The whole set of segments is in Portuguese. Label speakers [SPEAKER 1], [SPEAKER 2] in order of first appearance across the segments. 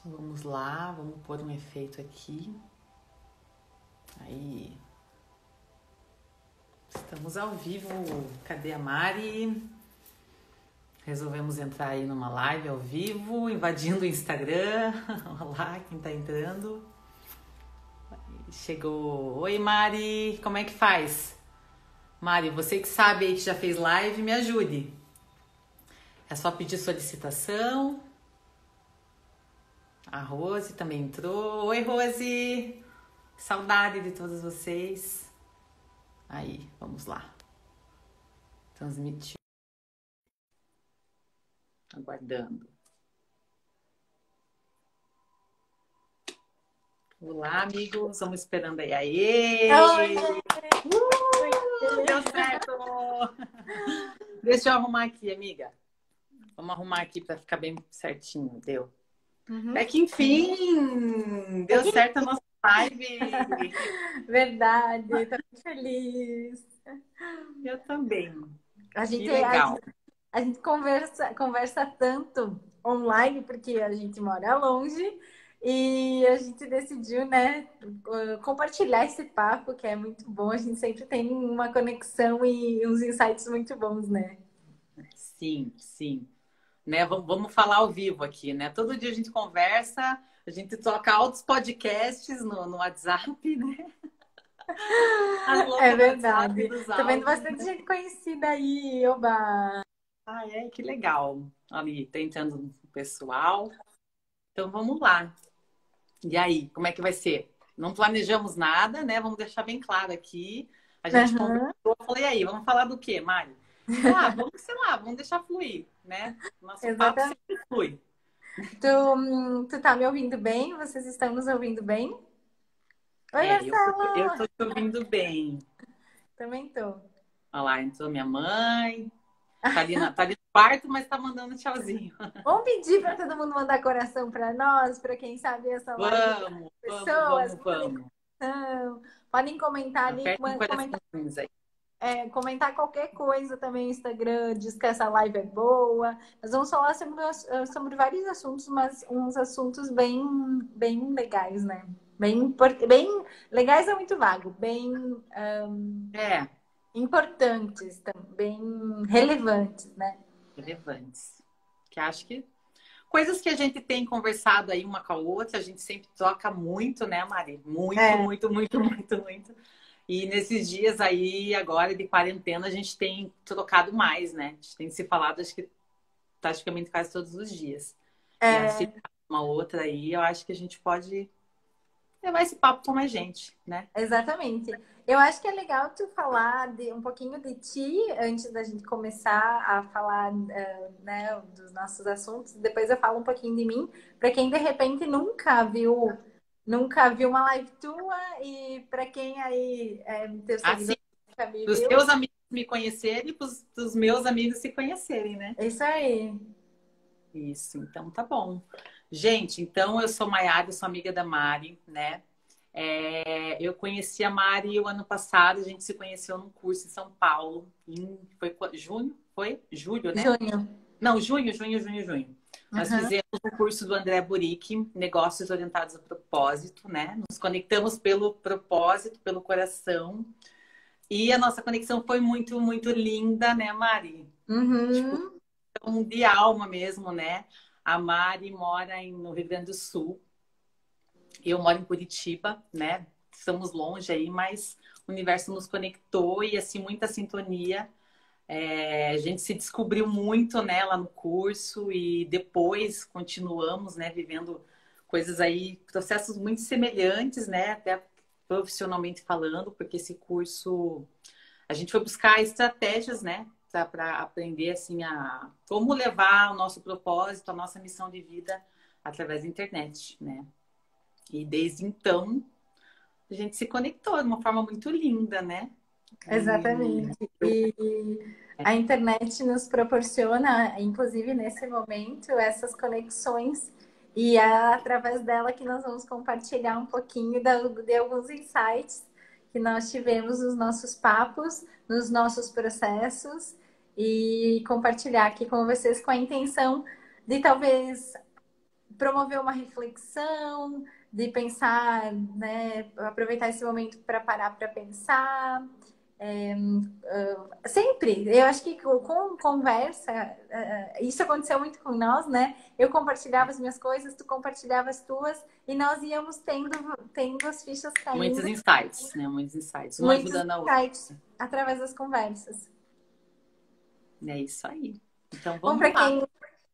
[SPEAKER 1] Vamos lá, vamos pôr um efeito aqui. Aí. Estamos ao vivo. Cadê a Mari? Resolvemos entrar aí numa live ao vivo, invadindo o Instagram. Olá, quem tá entrando. Chegou. Oi, Mari. Como é que faz? Mari, você que sabe aí que já fez live, me ajude. É só pedir solicitação. A Rose também entrou. Oi, Rose. Saudade de todos vocês. Aí, vamos lá. Transmitir. Aguardando. Olá, amigos. Vamos esperando aí. Aê!
[SPEAKER 2] Oi!
[SPEAKER 1] Deu certo! Deixa eu arrumar aqui, amiga. Vamos arrumar aqui para ficar bem certinho. Deu. É que enfim! Deu certo a nossa live!
[SPEAKER 2] Verdade, tô muito feliz.
[SPEAKER 1] Eu também.
[SPEAKER 2] A
[SPEAKER 1] Que
[SPEAKER 2] gente,
[SPEAKER 1] legal.
[SPEAKER 2] a gente conversa tanto online, porque a gente mora longe, e a gente decidiu, né, compartilhar esse papo, que é muito bom. A gente sempre tem uma conexão e uns insights muito bons, né?
[SPEAKER 1] Sim, sim. Né? Vamos falar ao vivo aqui, né? Todo dia a gente conversa, a gente toca altos podcasts no WhatsApp, né? As
[SPEAKER 2] É
[SPEAKER 1] loucas do WhatsApp
[SPEAKER 2] verdade.
[SPEAKER 1] dos
[SPEAKER 2] Tô vendo
[SPEAKER 1] áudios.
[SPEAKER 2] bastante gente conhecida aí, oba!
[SPEAKER 1] Ah, é, que legal. Ali, tentando o pessoal. Então vamos lá. E aí, como é que vai ser? Não planejamos nada, né? Vamos deixar bem claro aqui. A gente conversou,
[SPEAKER 2] Aham,
[SPEAKER 1] eu falei, e aí, vamos falar do quê, Mari? Ah, vamos, sei lá, vamos deixar fluir, né? Nosso papo
[SPEAKER 2] exatamente.
[SPEAKER 1] sempre flui.
[SPEAKER 2] Tu tá me ouvindo bem? Vocês estão nos ouvindo bem? Oi,
[SPEAKER 1] É, eu
[SPEAKER 2] Marcela!
[SPEAKER 1] tô te ouvindo bem.
[SPEAKER 2] Também tô.
[SPEAKER 1] Olha lá, entrou minha mãe. Tá ali no quarto, mas tá mandando tchauzinho.
[SPEAKER 2] Vamos pedir para todo mundo mandar coração para nós, para quem sabe essa live das
[SPEAKER 1] Vamos, vamos,
[SPEAKER 2] pessoas.
[SPEAKER 1] vamos,
[SPEAKER 2] Mandem
[SPEAKER 1] vamos.
[SPEAKER 2] coração. Podem comentar ali,
[SPEAKER 1] Aperta um
[SPEAKER 2] comentar,
[SPEAKER 1] coraçãozinhos aí.
[SPEAKER 2] comentar qualquer coisa também no Instagram, diz que essa live é boa. Nós vamos falar sobre vários assuntos, mas uns assuntos bem legais, né? Bem legais é muito vago, bem
[SPEAKER 1] É,
[SPEAKER 2] importantes, bem relevantes, né?
[SPEAKER 1] relevantes. Que acho que coisas que a gente tem conversado aí uma com a outra, a gente sempre troca muito, né, Mari? Muito,
[SPEAKER 2] É,
[SPEAKER 1] muito, muito, muito, muito. E nesses dias aí, agora de quarentena, a gente tem trocado mais, né? A gente tem se falado, acho que praticamente quase todos os dias. E assim,
[SPEAKER 2] é,
[SPEAKER 1] uma outra aí, eu acho que a gente pode levar esse papo com mais gente, né?
[SPEAKER 2] exatamente. Eu acho que é legal tu falar um pouquinho de ti antes da gente começar a falar, né, dos nossos assuntos. Depois eu falo um pouquinho de mim, para quem de repente nunca viu uma live tua e para quem aí é teu
[SPEAKER 1] Assim,
[SPEAKER 2] seguidor nunca me
[SPEAKER 1] para os
[SPEAKER 2] viu.
[SPEAKER 1] teus amigos me conhecerem e para os meus amigos se conhecerem, né?
[SPEAKER 2] É isso aí.
[SPEAKER 1] Isso, então tá bom. Gente, então eu sou Maiara, eu sou amiga da Mari, né? Eu conheci a Mari o ano passado, a gente se conheceu num curso em São Paulo, junho? Foi? Julho, né?
[SPEAKER 2] Junho.
[SPEAKER 1] Não, junho. Nós
[SPEAKER 2] Uhum.
[SPEAKER 1] fizemos o curso do André Burick, Negócios Orientados a Propósito, né? Nos conectamos pelo propósito, pelo coração. E a nossa conexão foi muito, muito linda, né, Mari? Tipo,
[SPEAKER 2] Uhum.
[SPEAKER 1] de alma mesmo, né? A Mari mora no Rio Grande do Sul. Eu moro em Curitiba, né? Estamos longe aí, mas o universo nos conectou e, assim, muita sintonia. A gente se descobriu muito, né, lá no curso e depois continuamos, né, vivendo coisas aí, processos muito semelhantes, né, até profissionalmente falando, porque esse curso a gente foi buscar estratégias, né, para aprender assim a como levar o nosso propósito, a nossa missão de vida através da internet, né? E desde então a gente se conectou de uma forma muito linda, né? E
[SPEAKER 2] Exatamente. E a internet nos proporciona, inclusive nesse momento, essas conexões, e é através dela que nós vamos compartilhar um pouquinho de alguns insights que nós tivemos nos nossos papos, nos nossos processos, e compartilhar aqui com vocês com a intenção de talvez promover uma reflexão, de pensar, né? Aproveitar esse momento para parar para pensar. Sempre, eu acho que com conversa, isso aconteceu muito com nós, né? Eu compartilhava as minhas coisas, tu compartilhava as tuas, e nós íamos tendo as fichas
[SPEAKER 1] Muitos
[SPEAKER 2] caindo,
[SPEAKER 1] insights, né? Muitos insights. Uma
[SPEAKER 2] muitos
[SPEAKER 1] ajudando a outra.
[SPEAKER 2] insights através das conversas.
[SPEAKER 1] É isso aí. Então,
[SPEAKER 2] Bom,
[SPEAKER 1] vamos lá.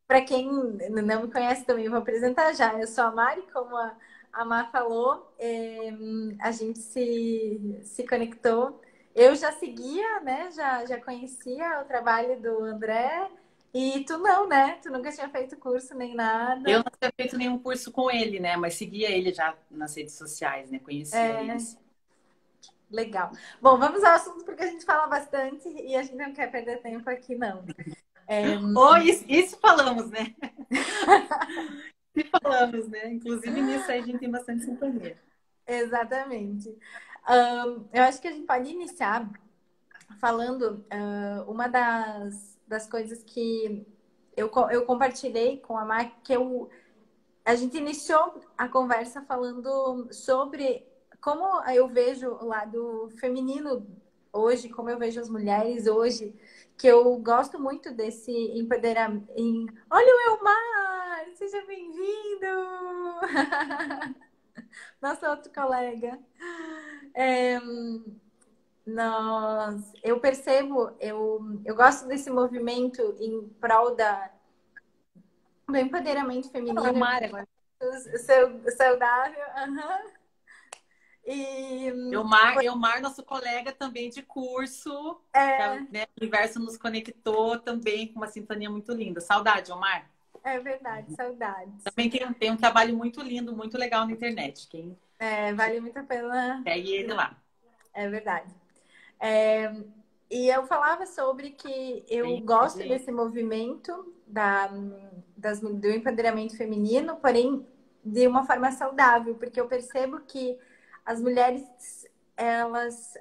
[SPEAKER 2] para quem não me conhece também, eu vou apresentar já. Eu sou a Mari, como a Má falou, a gente se conectou. Eu já seguia, né? Já conhecia o trabalho do André. E tu não, né? Tu nunca tinha feito curso nem nada.
[SPEAKER 1] Eu não tinha feito nenhum curso com ele, né? Mas seguia ele já nas redes sociais, né? Conhecia ele.
[SPEAKER 2] Legal. Bom, vamos ao assunto porque a gente fala bastante e a gente não quer perder tempo aqui, não.
[SPEAKER 1] Isso falamos, né? E falamos, né? Inclusive nisso aí a gente tem bastante sintonia.
[SPEAKER 2] Exatamente. Eu acho que a gente pode iniciar falando uma das coisas que eu compartilhei com a Mar, que a gente iniciou a conversa falando sobre como eu vejo o lado feminino hoje, como eu vejo as mulheres hoje, que eu gosto muito desse empoderamento. Olha o Elmar! Seja bem-vindo! Nosso outro colega. Eu percebo, eu gosto desse movimento em prol do empoderamento
[SPEAKER 1] Fala,
[SPEAKER 2] feminino,
[SPEAKER 1] Mari, agora.
[SPEAKER 2] saudável. Uhum. E
[SPEAKER 1] Elmar, nosso colega também de curso,
[SPEAKER 2] é,
[SPEAKER 1] né? O universo nos conectou também com uma sintonia muito linda. Saudade, Elmar.
[SPEAKER 2] é verdade, saudades.
[SPEAKER 1] Também tem um trabalho muito lindo, muito legal na internet. Quem
[SPEAKER 2] Vale muito a pena.
[SPEAKER 1] segue ele lá.
[SPEAKER 2] É verdade. É, e eu falava sobre que eu gosto desse movimento do empoderamento feminino, porém de uma forma saudável, porque eu percebo que as mulheres,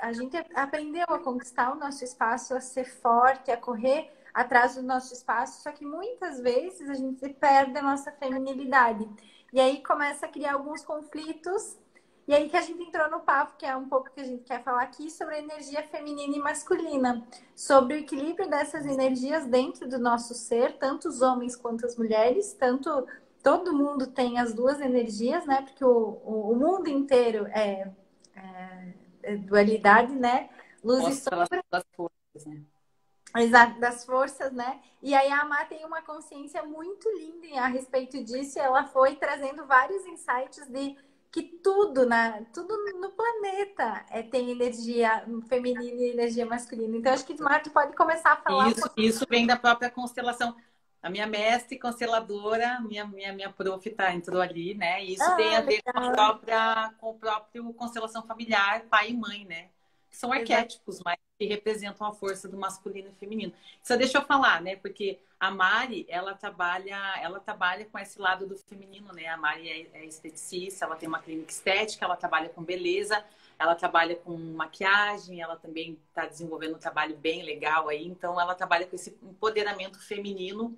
[SPEAKER 2] a gente aprendeu a conquistar o nosso espaço, a ser forte, a correr atrás do nosso espaço, só que muitas vezes a gente perde a nossa feminilidade. E aí começa a criar alguns conflitos. E aí que a gente entrou no papo, que é um pouco que a gente quer falar aqui, sobre a energia feminina e masculina, sobre o equilíbrio dessas energias dentro do nosso ser, tanto os homens quanto as mulheres, tanto todo mundo tem as duas energias, né? Porque o mundo inteiro é dualidade, né? Luz e sombra.
[SPEAKER 1] Das forças, né?
[SPEAKER 2] Exato, das forças, né? E aí a Má tem uma consciência muito linda a respeito disso, e ela foi trazendo vários insights de que tudo no planeta tem energia feminina e energia masculina. Então, acho que Marta pode começar a falar.
[SPEAKER 1] Isso vem da própria constelação. A minha mestre consteladora, minha prof entrou ali, né? E isso tem a ver com o próprio constelação familiar, pai e mãe, né? Que são arquétipos, mas que representam a força do masculino e feminino. Só deixa eu falar, né? Porque a Mari, ela trabalha com esse lado do feminino, né? A Mari é esteticista, ela tem uma clínica estética, ela trabalha com beleza, ela trabalha com maquiagem, ela também está desenvolvendo um trabalho bem legal aí. Então, ela trabalha com esse empoderamento feminino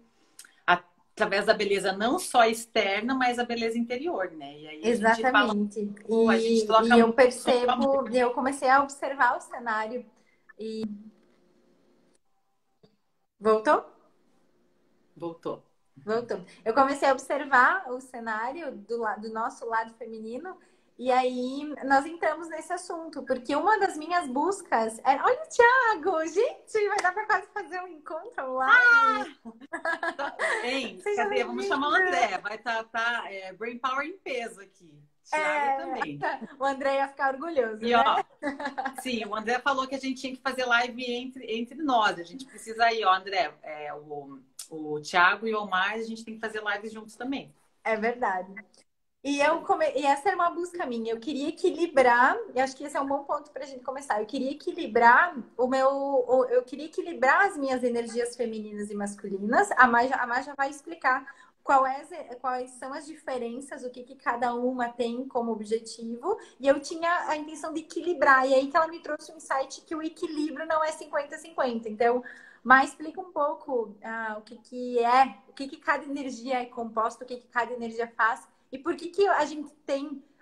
[SPEAKER 1] através da beleza não só externa, mas a beleza interior, né? E aí
[SPEAKER 2] exatamente.
[SPEAKER 1] A gente troca
[SPEAKER 2] e eu percebo, eu comecei a observar o cenário e voltou?
[SPEAKER 1] Voltou.
[SPEAKER 2] Eu comecei a observar o cenário do nosso lado feminino. E aí nós entramos nesse assunto, porque uma das minhas buscas era. Olha o Thiago! Gente, vai dar para quase fazer um encontro online.
[SPEAKER 1] Hein? Cadê? Vamos chamar o André. Vai estar Brain Power em peso aqui. Thiago também.
[SPEAKER 2] O André ia ficar orgulhoso.
[SPEAKER 1] E,
[SPEAKER 2] né?
[SPEAKER 1] ó, sim, o André falou que a gente tinha que fazer live entre nós. A gente precisa aí, ó, André. O Thiago e o Omar, a gente tem que fazer lives juntos também.
[SPEAKER 2] É verdade. E essa era uma busca minha. Eu queria equilibrar, e acho que esse é um bom ponto para a gente começar. Eu queria equilibrar eu queria equilibrar as minhas energias femininas e masculinas. A Mai já vai explicar quais são as diferenças, o que cada uma tem como objetivo. E eu tinha a intenção de equilibrar. E aí que ela me trouxe um insight que o equilíbrio não é 50-50. Então, Mas explica um pouco o que que é, o que que cada energia é composta, o que que cada energia faz e por que que a gente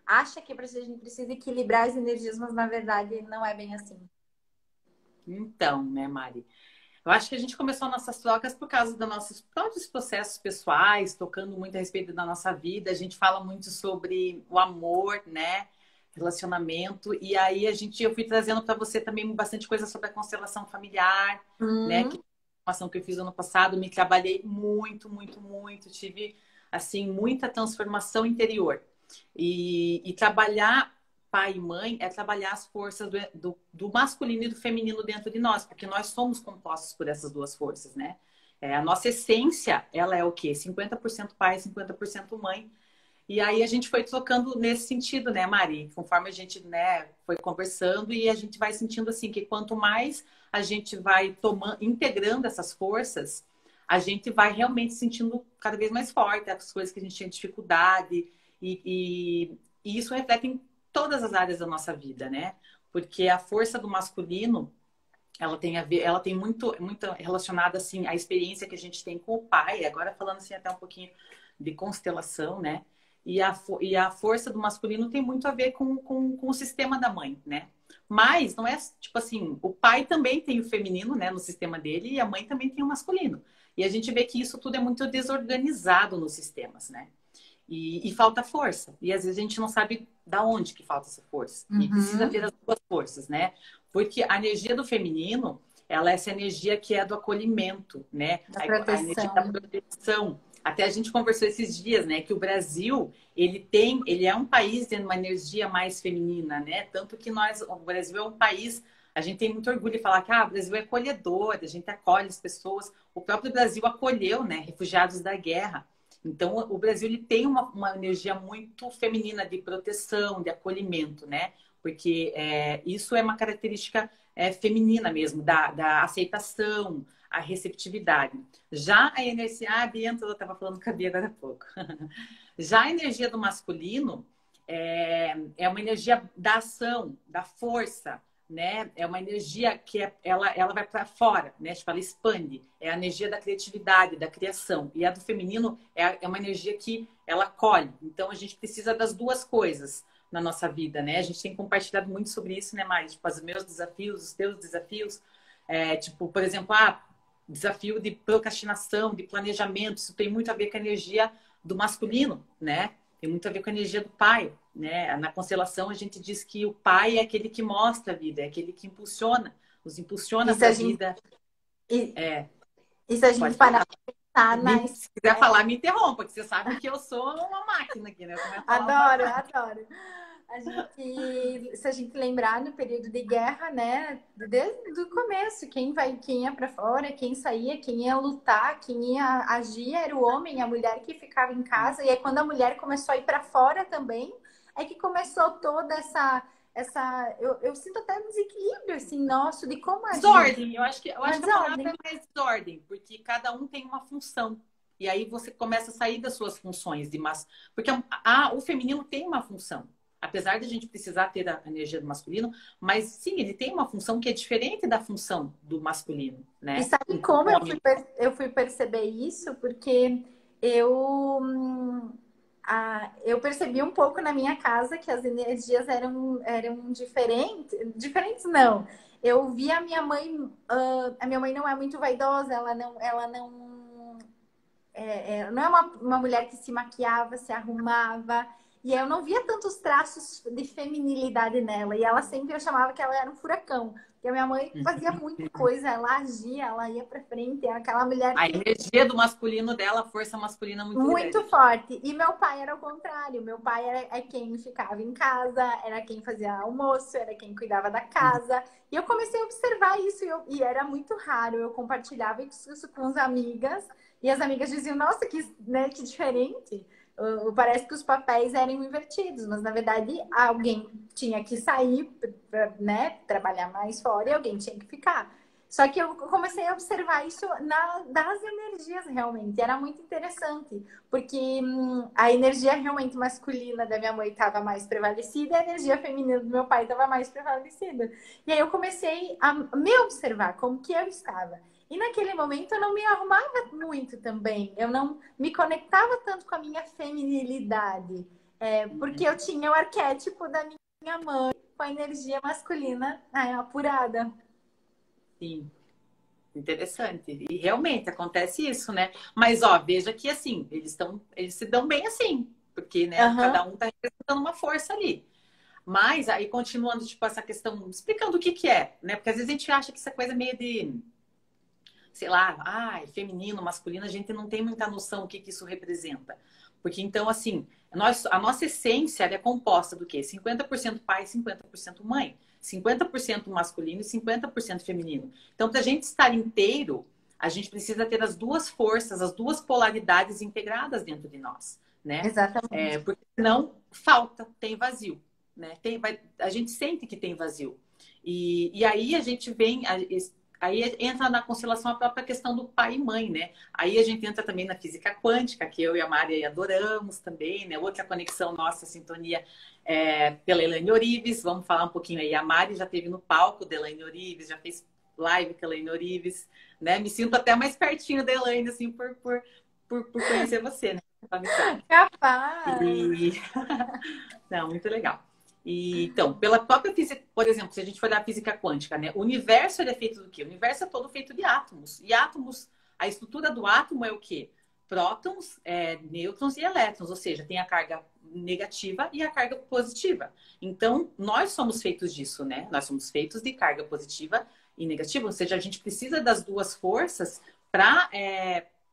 [SPEAKER 2] acha que a gente precisa equilibrar as energias, mas na verdade não é bem assim.
[SPEAKER 1] Então, né, Mari? Eu acho que a gente começou nossas trocas por causa dos nossos próprios processos pessoais, tocando muito a respeito da nossa vida. A gente fala muito sobre o amor, né? Relacionamento. E aí eu fui trazendo para você também bastante coisa sobre a constelação familiar, né? Que é uma formação que eu fiz ano passado. Me trabalhei muito, muito, muito. Tive, assim, muita transformação interior. E trabalhar pai e mãe é trabalhar as forças do masculino e do feminino dentro de nós, porque nós somos compostos por essas duas forças, né? A nossa essência, ela é o quê? 50% pai, 50% mãe. E aí a gente foi trocando nesse sentido, né, Mari? Conforme a gente, né, foi conversando e a gente vai sentindo assim que quanto mais a gente vai integrando essas forças, a gente vai realmente sentindo cada vez mais forte as coisas que a gente tinha dificuldade e isso reflete em todas as áreas da nossa vida, né? Porque a força do masculino, ela tem a ver, ela tem muito relacionada assim à experiência que a gente tem com o pai. Agora falando assim até um pouquinho de constelação, né? E a força do masculino tem muito a ver com o sistema da mãe, né? Mas não é tipo assim, o pai também tem o feminino, né, no sistema dele e a mãe também tem o masculino. E a gente vê que isso tudo é muito desorganizado nos sistemas, né? E falta força. E às vezes a gente não sabe da onde que falta essa força. E precisa ter as duas forças, né? Porque a energia do feminino, ela é essa energia que é do acolhimento, né? A energia da proteção. Até a gente conversou esses dias, né? Que o Brasil, ele é um país tendo uma energia mais feminina, né? Tanto que o Brasil é um país, a gente tem muito orgulho de falar que o Brasil é acolhedor, a gente acolhe as pessoas. O próprio Brasil acolheu, né? Refugiados da guerra. Então, o Brasil ele tem uma energia muito feminina de proteção, de acolhimento, né? Porque isso é uma característica feminina mesmo, da aceitação, a receptividade. Já a energia... Ah, Bianca, eu estava falando com a Bia agora há pouco. Já a energia do masculino é uma energia da ação, da força, né? É uma energia que ela vai para fora, né? Tipo, ela expande. É a energia da criatividade, da criação. E a do feminino é uma energia que ela acolhe. Então, a gente precisa das duas coisas na nossa vida, né? A gente tem compartilhado muito sobre isso, né, Mari? Tipo, os meus desafios, os teus desafios. Tipo, por exemplo, desafio de procrastinação, de planejamento. Isso tem muito a ver com a energia do masculino, né? Tem muito a ver com a energia do pai, né? Na constelação a gente diz que o pai é aquele que mostra a vida, é aquele que nos impulsiona para a vida.
[SPEAKER 2] E se a gente parar para pensar
[SPEAKER 1] se quiser falar, me interrompa, que você sabe que eu sou uma máquina aqui, né?
[SPEAKER 2] Adoro. Se a gente lembrar no período de guerra, né, desde o começo, quem ia para fora, quem saía, quem ia lutar, quem ia agir era o homem, a mulher que ficava em casa. E aí quando a mulher começou a ir para fora também, é que começou toda eu sinto até um desequilíbrio assim, nosso, de como agir.
[SPEAKER 1] Desordem, eu acho que a palavra é mais desordem, porque cada um tem uma função. E aí você começa a sair das suas funções porque o feminino tem uma função. Apesar de a gente precisar ter a energia do masculino, mas sim, ele tem uma função que é diferente da função do masculino, né?
[SPEAKER 2] E sabe como eu fui perceber isso? Porque eu percebi um pouco na minha casa que as energias eram diferentes. Diferentes não. Eu vi a minha mãe não é muito vaidosa, ela não é uma mulher que se maquiava, se arrumava. E eu não via tantos traços de feminilidade nela. E ela sempre eu chamava que ela era um furacão. Porque a minha mãe fazia muita coisa, ela agia, ela ia pra frente. Era aquela mulher
[SPEAKER 1] A energia do masculino dela, a força masculina muito grande.
[SPEAKER 2] Forte. E meu pai era o contrário. Meu pai era quem ficava em casa, era quem fazia almoço, era quem cuidava da casa. E eu comecei a observar isso. E era muito raro. Eu compartilhava isso com as amigas. E as amigas diziam, nossa, que diferente. Parece que os papéis eram invertidos, mas na verdade alguém tinha que sair, né, trabalhar mais fora e alguém tinha que ficar. Só que eu comecei a observar isso das energias realmente, era muito interessante, porque a energia realmente masculina da minha mãe estava mais prevalecida e a energia feminina do meu pai estava mais prevalecida. E aí eu comecei a me observar como que eu estava. E naquele momento eu não me arrumava muito também. Eu não me conectava tanto com a minha feminilidade. Porque eu tinha o arquétipo da minha mãe com a energia masculina apurada.
[SPEAKER 1] Sim. Interessante. E realmente acontece isso, né? Mas, ó, veja que assim, eles se dão bem assim, porque, né,
[SPEAKER 2] Aham.
[SPEAKER 1] cada um tá representando uma força ali. Mas aí, continuando, tipo, essa questão, explicando o que que é, né? Porque às vezes a gente acha que essa coisa é meio de, sei lá, feminino, masculino, a gente não tem muita noção do que isso representa. Porque então, assim, a nossa essência ela é composta do quê? 50% pai, 50% mãe. 50% masculino e 50% feminino. Então, para a gente estar inteiro, a gente precisa ter as duas forças, as duas polaridades integradas dentro de nós, né?
[SPEAKER 2] Exatamente.
[SPEAKER 1] Porque senão falta, tem vazio, né? A gente sente que tem vazio. E aí a gente vem, aí entra na constelação a própria questão do pai e mãe, né? Aí a gente entra também na física quântica, que eu e a Mari adoramos também, né? Outra conexão nossa, sintonia pela Elaine Orives. Vamos falar um pouquinho aí. A Mari já esteve no palco da Elaine Orives, já fez live com a Elaine Orives, né? Me sinto até mais pertinho da Elaine, assim, por conhecer você, né? Amizade.
[SPEAKER 2] Capaz!
[SPEAKER 1] E... Não, muito legal. E, então, pela própria física, por exemplo, se a gente for da física quântica, né? O universo ele é feito do quê? O universo é todo feito de átomos. E átomos, a estrutura do átomo é o quê? Prótons, nêutrons e elétrons, ou seja, tem a carga negativa e a carga positiva. Então, nós somos feitos disso, né? Nós somos feitos de carga positiva e negativa, ou seja, a gente precisa das duas forças para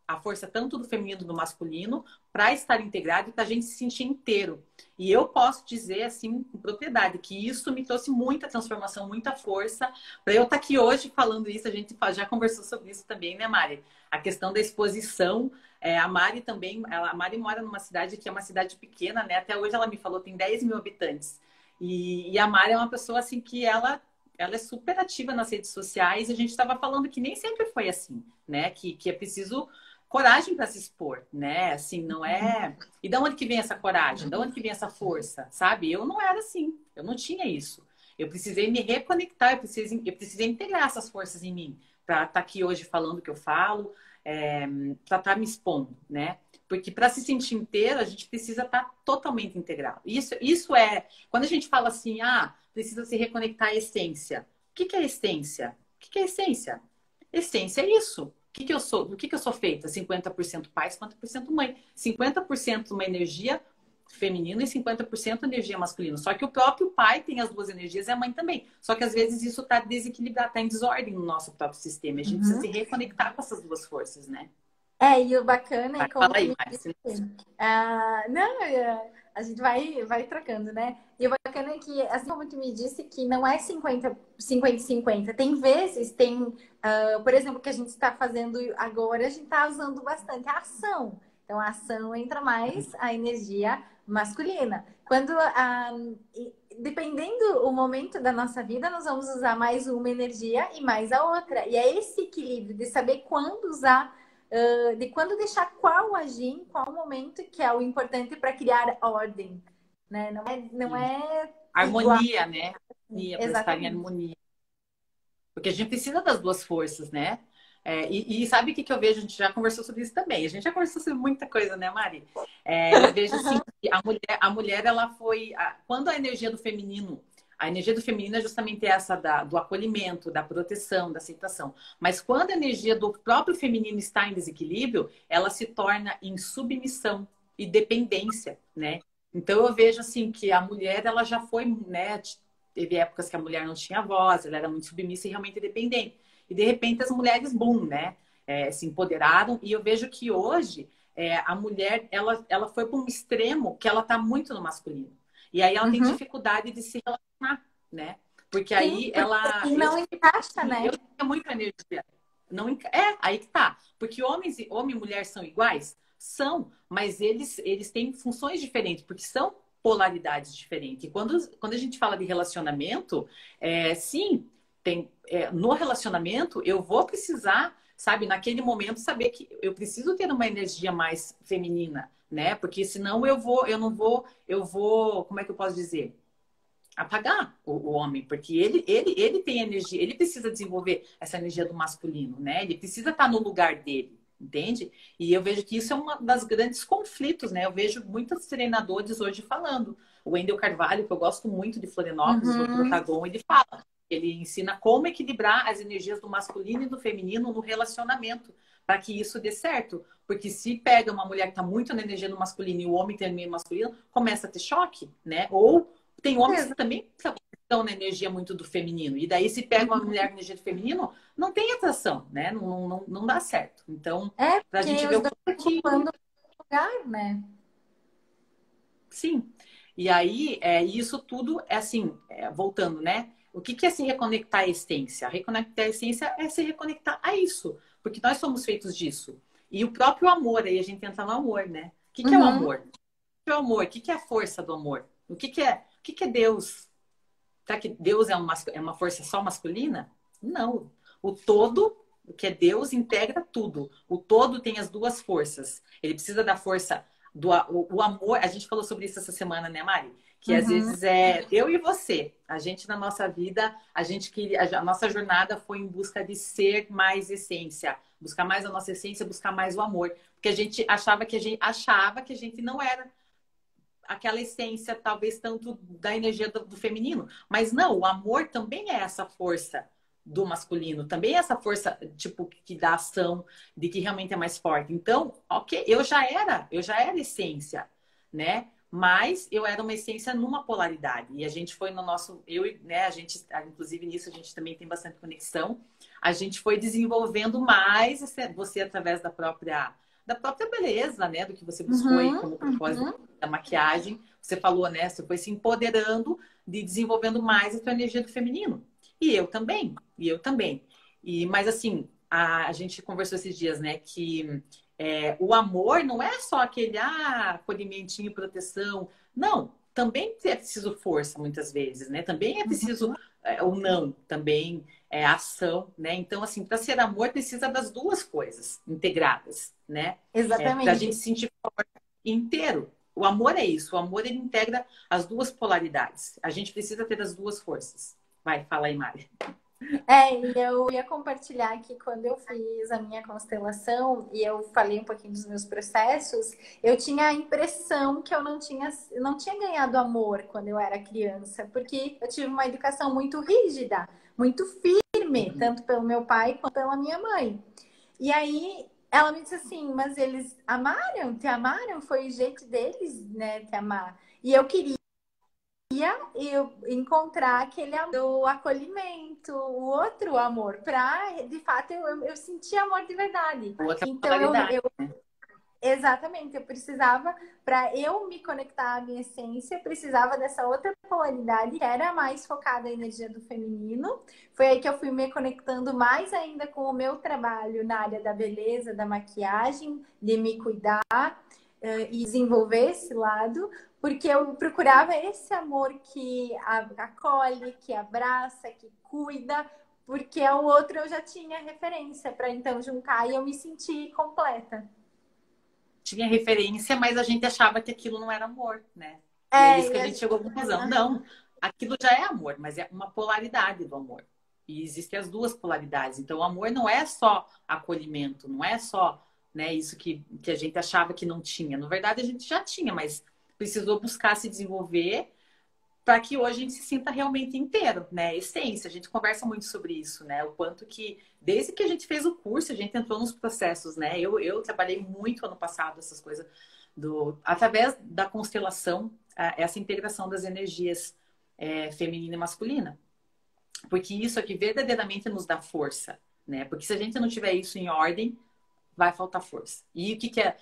[SPEAKER 1] a força tanto do feminino do masculino para estar integrado e para a gente se sentir inteiro. E eu posso dizer, assim, com propriedade, que isso me trouxe muita transformação, muita força. Para eu estar aqui hoje falando isso, a gente já conversou sobre isso também, né, Mari? A questão da exposição. A Mari também, a Mari mora numa cidade que é uma cidade pequena, né? Até hoje ela me falou, tem 10 mil habitantes. E a Mari é uma pessoa, assim, que ela é super ativa nas redes sociais. E a gente estava falando que nem sempre foi assim, né? Que é preciso coragem para se expor, né? Assim, não é. E de onde que vem essa coragem? De onde que vem essa força? Sabe? Eu não era assim. Eu não tinha isso. Eu precisei me reconectar, eu precisei integrar essas forças em mim para estar aqui hoje falando o que eu falo, para estar me expondo, né? Porque para se sentir inteiro, a gente precisa estar totalmente integrado. Isso é. Quando a gente fala assim, precisa se reconectar à essência. O que é essência? O que é essência? Essência é isso. Que eu sou? Do que eu sou feita? 50% pai, 50% mãe. 50% uma energia feminina e 50% energia masculina. Só que o próprio pai tem as duas energias e a mãe também. Só que às vezes isso está desequilibrado, está em desordem no nosso próprio sistema. A gente precisa se reconectar com essas duas forças, né?
[SPEAKER 2] E o bacana é como
[SPEAKER 1] Fala
[SPEAKER 2] tu
[SPEAKER 1] aí,
[SPEAKER 2] me
[SPEAKER 1] Márcia.
[SPEAKER 2] disse. Não, a gente vai trocando, né? E o bacana é que, assim como tu me disse, que não é 50-50. Tem vezes, por exemplo, o que a gente está fazendo agora, a gente está usando bastante a ação. Então, a ação entra mais a energia masculina. Dependendo o momento da nossa vida, nós vamos usar mais uma energia e mais a outra. E é esse equilíbrio de saber quando usar de quando deixar qual agir em qual momento, que é o importante para criar ordem, né? Não é igual.
[SPEAKER 1] Harmonia, né? Harmonia, para estar em
[SPEAKER 2] Exatamente.
[SPEAKER 1] harmonia. Porque a gente precisa das duas forças, né? E sabe o que eu vejo? A gente já conversou sobre isso também. A gente já conversou sobre muita coisa, né, Mari? Eu vejo assim que a mulher ela foi. Quando a energia do feminino é justamente essa do acolhimento, da proteção, da aceitação. Mas quando a energia do próprio feminino está em desequilíbrio, ela se torna em submissão e dependência, né? Então eu vejo assim que a mulher ela já foi, né? Teve épocas que a mulher não tinha voz, ela era muito submissa e realmente dependente. E de repente as mulheres, boom, né? Se empoderaram. E eu vejo que hoje a mulher ela foi para um extremo que ela está muito no masculino. E aí ela tem
[SPEAKER 2] Uhum.
[SPEAKER 1] dificuldade de se relacionar, né? Porque
[SPEAKER 2] Sim,
[SPEAKER 1] aí ela.
[SPEAKER 2] porque não encaixa, né?
[SPEAKER 1] Eu tinha muita energia. Não, aí que tá. Porque homem e mulher são iguais? São, mas eles têm funções diferentes, porque são polaridades diferentes. E quando a gente fala de relacionamento, sim, no relacionamento eu vou precisar, sabe, naquele momento, saber que eu preciso ter uma energia mais feminina, né? Porque senão eu não vou, como é que eu posso dizer? apagar o homem, porque ele tem energia, ele precisa desenvolver essa energia do masculino, né? Ele precisa estar no lugar dele, entende? E eu vejo que isso é uma das grandes conflitos, né? Eu vejo muitos treinadores hoje falando. O Wendel Carvalho, que eu gosto muito de Florianópolis, do
[SPEAKER 2] Uhum.
[SPEAKER 1] Protagon, ele fala. Ele ensina como equilibrar as energias do masculino e do feminino no relacionamento, para que isso dê certo. Porque se pega uma mulher que está muito na energia do masculino e o homem tem a energia masculina, começa a ter choque, né? Ou tem homens que também estão na energia muito do feminino. E daí, se pega uma mulher com energia do feminino, não tem atração, né? Não dá certo. Então,
[SPEAKER 2] É,
[SPEAKER 1] para a
[SPEAKER 2] porque
[SPEAKER 1] gente ver
[SPEAKER 2] os
[SPEAKER 1] o
[SPEAKER 2] dois
[SPEAKER 1] que.
[SPEAKER 2] ocupando o lugar, né?
[SPEAKER 1] Sim. E aí, isso tudo é assim, voltando, né? O que é se reconectar à essência? Reconectar à essência é se reconectar a isso. Porque nós somos feitos disso. E o próprio amor, aí a gente entra no amor, né? O que é o
[SPEAKER 2] Uhum.
[SPEAKER 1] amor? O que é o amor? O que é a força do amor? O que é Deus? Será que Deus é uma força só masculina? Não. O todo, o que é Deus, integra tudo. O todo tem as duas forças. Ele precisa da força o amor. A gente falou sobre isso essa semana, né, Mari? Que às
[SPEAKER 2] Uhum.
[SPEAKER 1] vezes é eu e você. A gente na nossa vida, a nossa jornada foi em busca de ser mais essência, buscar mais a nossa essência, buscar mais o amor, porque a gente achava que a gente não era aquela essência, talvez tanto da energia do feminino. Mas não, o amor também é essa força do masculino, também é essa força, tipo, que dá ação, de que realmente é mais forte. Então, ok, eu já era essência, né? Mas eu era uma essência numa polaridade. E a gente foi no nosso, né, a gente, inclusive nisso a gente também tem bastante conexão. A gente foi desenvolvendo mais você através da própria beleza, né? Do que você buscou aí
[SPEAKER 2] Uhum.
[SPEAKER 1] como propósito da maquiagem. Você falou, né? Você foi se empoderando, desenvolvendo mais a sua energia do feminino. E eu também. E eu também. Mas assim, a gente conversou esses dias, né? Que o amor não é só aquele acolhimentinho, proteção. Não, também é preciso força muitas vezes, né? Também é preciso o não, também ação, né? Então, assim, para ser amor precisa das duas coisas integradas, né? Para a
[SPEAKER 2] Exatamente.
[SPEAKER 1] gente se sentir inteiro. O amor é isso. O amor ele integra as duas polaridades. A gente precisa ter as duas forças. Vai, fala aí, Mari.
[SPEAKER 2] E eu ia compartilhar que quando eu fiz a minha constelação e eu falei um pouquinho dos meus processos, eu tinha a impressão que eu não tinha ganhado amor quando eu era criança, porque eu tive uma educação muito rígida, muito firme, tanto pelo meu pai quanto pela minha mãe. E aí ela me disse assim, mas eles te amaram, foi o jeito deles, né, te amar. E eu queria eu encontrar aquele amor, o acolhimento, o outro amor, para de fato eu sentir amor de verdade.
[SPEAKER 1] Outra
[SPEAKER 2] Então
[SPEAKER 1] polaridade.
[SPEAKER 2] exatamente, eu precisava, para eu me conectar à minha essência, precisava dessa outra polaridade que era mais focada na energia do feminino. Foi aí que eu fui me conectando mais ainda com o meu trabalho na área da beleza, da maquiagem, de me cuidar e desenvolver esse lado, porque eu procurava esse amor que acolhe, que abraça, que cuida, porque o outro eu já tinha referência para então juntar e eu me senti completa.
[SPEAKER 1] Tinha referência, mas a gente achava que aquilo não era amor, né? E é isso que a
[SPEAKER 2] E a
[SPEAKER 1] gente
[SPEAKER 2] gente...
[SPEAKER 1] chegou à conclusão. Não, aquilo já é amor, mas é uma polaridade do amor. E existem as duas polaridades. Então, o amor não é só acolhimento, não é só, né, isso que a gente achava que não tinha. Na verdade, a gente já tinha, mas precisou buscar se desenvolver para que hoje a gente se sinta realmente inteiro, né? Essência, a gente conversa muito sobre isso, né? O quanto que, desde que a gente fez o curso, a gente entrou nos processos, né? Eu trabalhei muito ano passado essas coisas, através da constelação, essa integração das energias feminina e masculina. Porque isso aqui verdadeiramente nos dá força, né? Porque se a gente não tiver isso em ordem, vai faltar força. E o que, que é?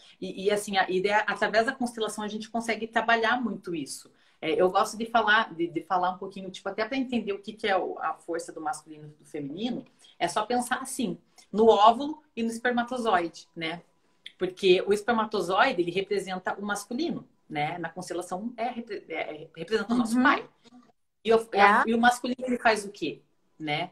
[SPEAKER 1] Assim, a ideia, através da constelação, a gente consegue trabalhar muito isso. Eu gosto de falar, de falar um pouquinho, tipo, até para entender o que, que é a força do masculino e do feminino, é só pensar assim, no óvulo e no espermatozoide, né? Porque o espermatozoide, ele representa o masculino, né? Na constelação, representa o nosso
[SPEAKER 2] Uhum.
[SPEAKER 1] pai. E o masculino, ele faz o quê? Né?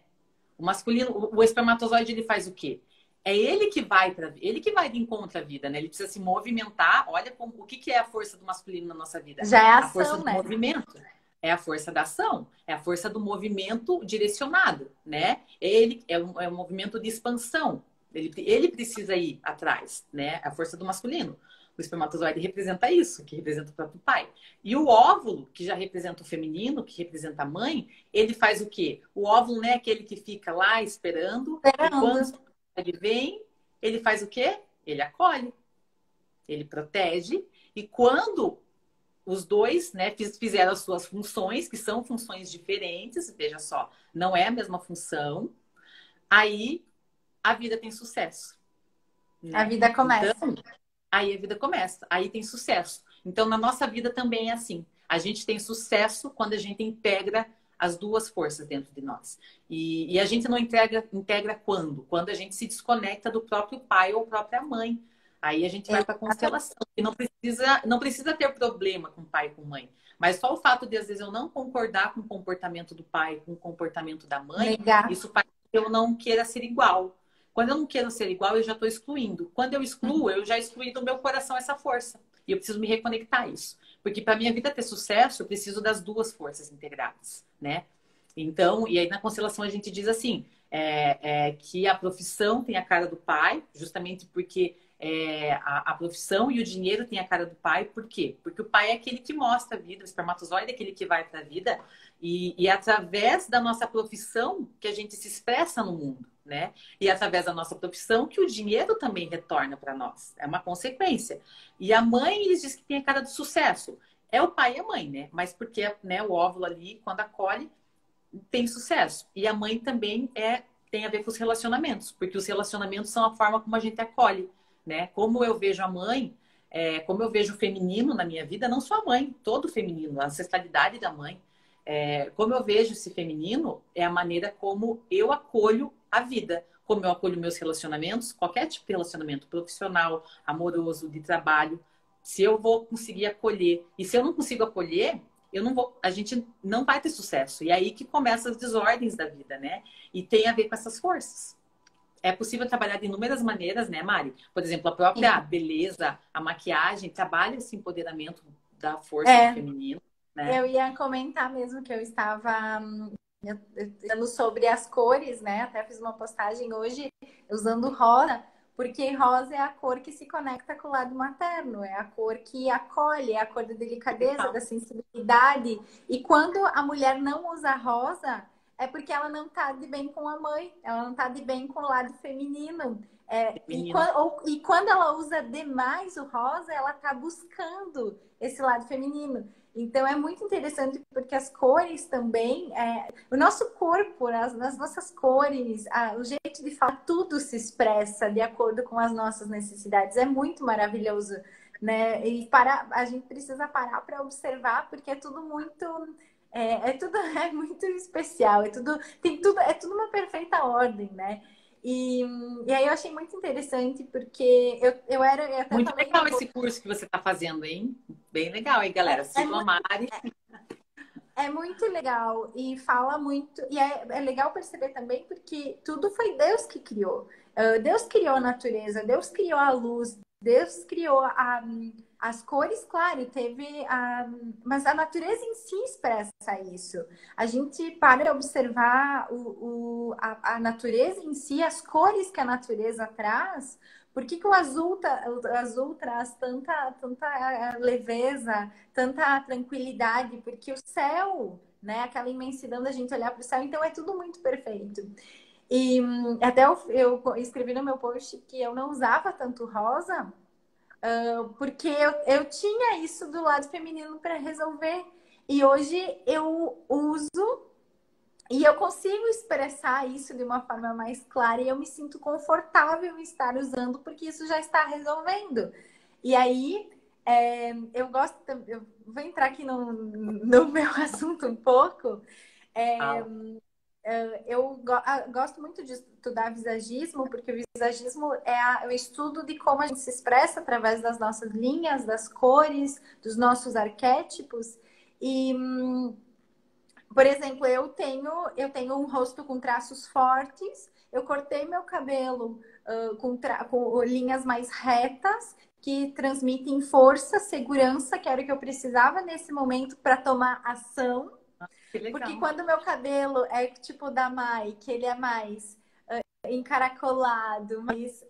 [SPEAKER 1] O masculino, o espermatozoide, ele faz o quê? É ele que vai de encontro à vida, né? Ele precisa se movimentar. Olha o que é a força do masculino na nossa vida.
[SPEAKER 2] Já é
[SPEAKER 1] A força
[SPEAKER 2] ação,
[SPEAKER 1] do
[SPEAKER 2] né?
[SPEAKER 1] movimento. é a força da ação, é a força do movimento direcionado, né? Ele é um movimento de expansão. Ele precisa ir atrás, né? A força do masculino. O espermatozoide representa isso, que representa o próprio pai. E o óvulo, que já representa o feminino, que representa a mãe, ele faz o quê? O óvulo, né, é aquele que fica lá esperando, e quando ele vem, ele faz o quê? Ele acolhe, ele protege, e quando os dois, né, fizeram as suas funções, que são funções diferentes, veja só, não é a mesma função, aí a vida tem sucesso. Né?
[SPEAKER 2] A vida começa.
[SPEAKER 1] Então, aí a vida começa, aí tem sucesso. Então, na nossa vida também é assim. A gente tem sucesso quando a gente integra as duas forças dentro de nós. E a gente não integra quando? Quando a gente se desconecta do próprio pai ou própria mãe. Aí a gente vai para a constelação. E não precisa ter problema com pai e com mãe. Mas só o fato de, às vezes, eu não concordar com o comportamento do pai, com o comportamento da mãe, isso faz com que eu não queira ser igual. Quando eu não quero ser igual, eu já estou excluindo. Quando eu excluo, eu já excluí do meu coração essa força. E eu preciso me reconectar a isso. Porque para minha vida ter sucesso, eu preciso das duas forças integradas, né? Então, e aí na constelação a gente diz assim, que a profissão tem a cara do pai, justamente porque a profissão e o dinheiro tem a cara do pai. Por quê? Porque o pai é aquele que mostra a vida, o espermatozoide é aquele que vai para a vida. E é através da nossa profissão que a gente se expressa no mundo, né? E é através da nossa profissão que o dinheiro também retorna para nós. É uma consequência. E a mãe, eles dizem que tem a cara do sucesso. É o pai e a mãe, né? Mas porque, né, o óvulo ali, quando acolhe, tem sucesso. E a mãe também tem a ver com os relacionamentos, porque os relacionamentos são a forma como a gente acolhe, né? Como eu vejo a mãe, como eu vejo o feminino na minha vida, não só a mãe, todo o feminino, a ancestralidade da mãe. Como eu vejo esse feminino, é a maneira como eu acolho a vida, como eu acolho meus relacionamentos, qualquer tipo de relacionamento profissional, amoroso, de trabalho. Se eu vou conseguir acolher, e se eu não consigo acolher, a gente não vai ter sucesso. E é aí que começam as desordens da vida, né? E tem a ver com essas forças. É possível trabalhar de inúmeras maneiras, né, Mari? Por exemplo, a própria beleza, a maquiagem, trabalha esse empoderamento da força do feminino. Né?
[SPEAKER 2] Eu ia comentar mesmo que eu estava falando sobre as cores, né? Até fiz uma postagem hoje usando rosa, porque rosa é a cor que se conecta com o lado materno, é a cor que acolhe, é a cor da delicadeza, da sensibilidade. E quando a mulher não usa rosa, é porque ela não está de bem com a mãe, ela não está de bem com o lado feminino. E quando ela usa demais o rosa, ela está buscando esse lado feminino. Então é muito interessante porque as cores também, o nosso corpo, as nossas cores, o jeito de falar, tudo se expressa de acordo com as nossas necessidades. É muito maravilhoso, né? E a gente precisa parar para observar porque é tudo muito muito especial, é tudo uma perfeita ordem, né? E aí eu achei muito interessante, porque eu até
[SPEAKER 1] muito
[SPEAKER 2] falei
[SPEAKER 1] legal esse curso que você está fazendo, hein? Bem legal, hein, galera? Sigam a Mari.
[SPEAKER 2] É muito legal e fala muito. E é legal perceber também porque tudo foi Deus que criou. Deus criou a natureza, Deus criou a luz, Deus criou as cores, claro, mas a natureza em si expressa isso. A gente para de observar a natureza em si, as cores que a natureza traz. Por que o azul traz tanta leveza, tanta tranquilidade? Porque o céu, né? Aquela imensidão da gente olhar para o céu, então é tudo muito perfeito. E até eu escrevi no meu post que eu não usava tanto rosa, porque eu tinha isso do lado feminino para resolver. E hoje eu uso e eu consigo expressar isso de uma forma mais clara e eu me sinto confortável em estar usando porque isso já está resolvendo. E aí, eu vou entrar aqui no meu assunto um pouco. Eu gosto muito de estudar visagismo, porque o visagismo é o estudo de como a gente se expressa através das nossas linhas, das cores, dos nossos arquétipos. E, por exemplo, eu tenho um rosto com traços fortes, eu cortei meu cabelo com linhas mais retas, que transmitem força, segurança, que era o que eu precisava nesse momento para tomar ação.
[SPEAKER 1] Que legal.
[SPEAKER 2] Porque quando o meu cabelo é tipo da Mai, que ele é mais encaracolado, mais...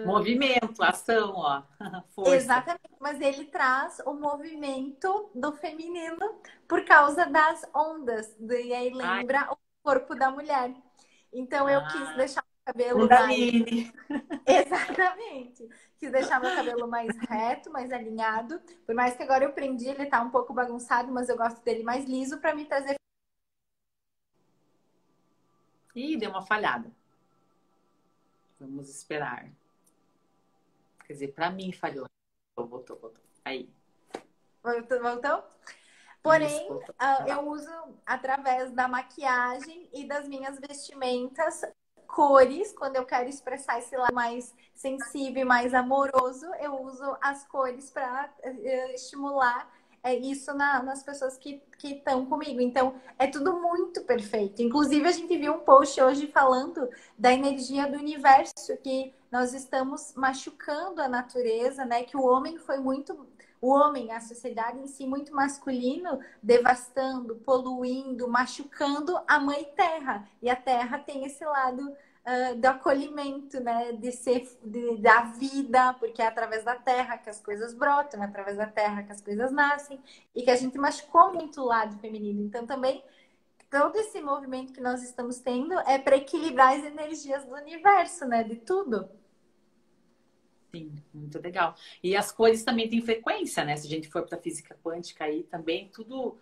[SPEAKER 1] Movimento, ação, ó. Força.
[SPEAKER 2] Exatamente, mas ele traz o movimento do feminino por causa das ondas, e aí
[SPEAKER 1] Ai,
[SPEAKER 2] lembra o corpo da mulher. Então eu quis
[SPEAKER 1] ah,
[SPEAKER 2] deixar o cabelo mais...
[SPEAKER 1] Kundalini.
[SPEAKER 2] Exatamente. Quis deixar meu cabelo mais reto, mais alinhado. Por mais que agora eu prendi, ele tá um pouco bagunçado, mas eu gosto dele mais liso para me trazer.
[SPEAKER 1] Ih, deu uma falhada. Vamos esperar. Quer dizer, pra mim falhou. Voltou. Aí.
[SPEAKER 2] Voltou?
[SPEAKER 1] Isso,
[SPEAKER 2] Porém,
[SPEAKER 1] voltou.
[SPEAKER 2] eu uso através da maquiagem e das minhas vestimentas cores, quando eu quero expressar esse lado mais sensível, mais amoroso, eu uso as cores para estimular isso nas pessoas que estão comigo. Então, é tudo muito perfeito. Inclusive, a gente viu um post hoje falando da energia do universo, que nós estamos machucando a natureza, né? Que o homem foi muito... O homem, a sociedade em si, muito masculino, devastando, poluindo, machucando a mãe terra. E a terra tem esse lado do acolhimento, né? De ser da vida, porque é através da terra que as coisas brotam, é através da terra que as coisas nascem, e que a gente machucou muito o lado feminino. Então, também, todo esse movimento que nós estamos tendo é para equilibrar as energias do universo, né? De tudo.
[SPEAKER 1] Sim, muito legal. E as cores também têm frequência, né? Se a gente for para física quântica aí também, tudo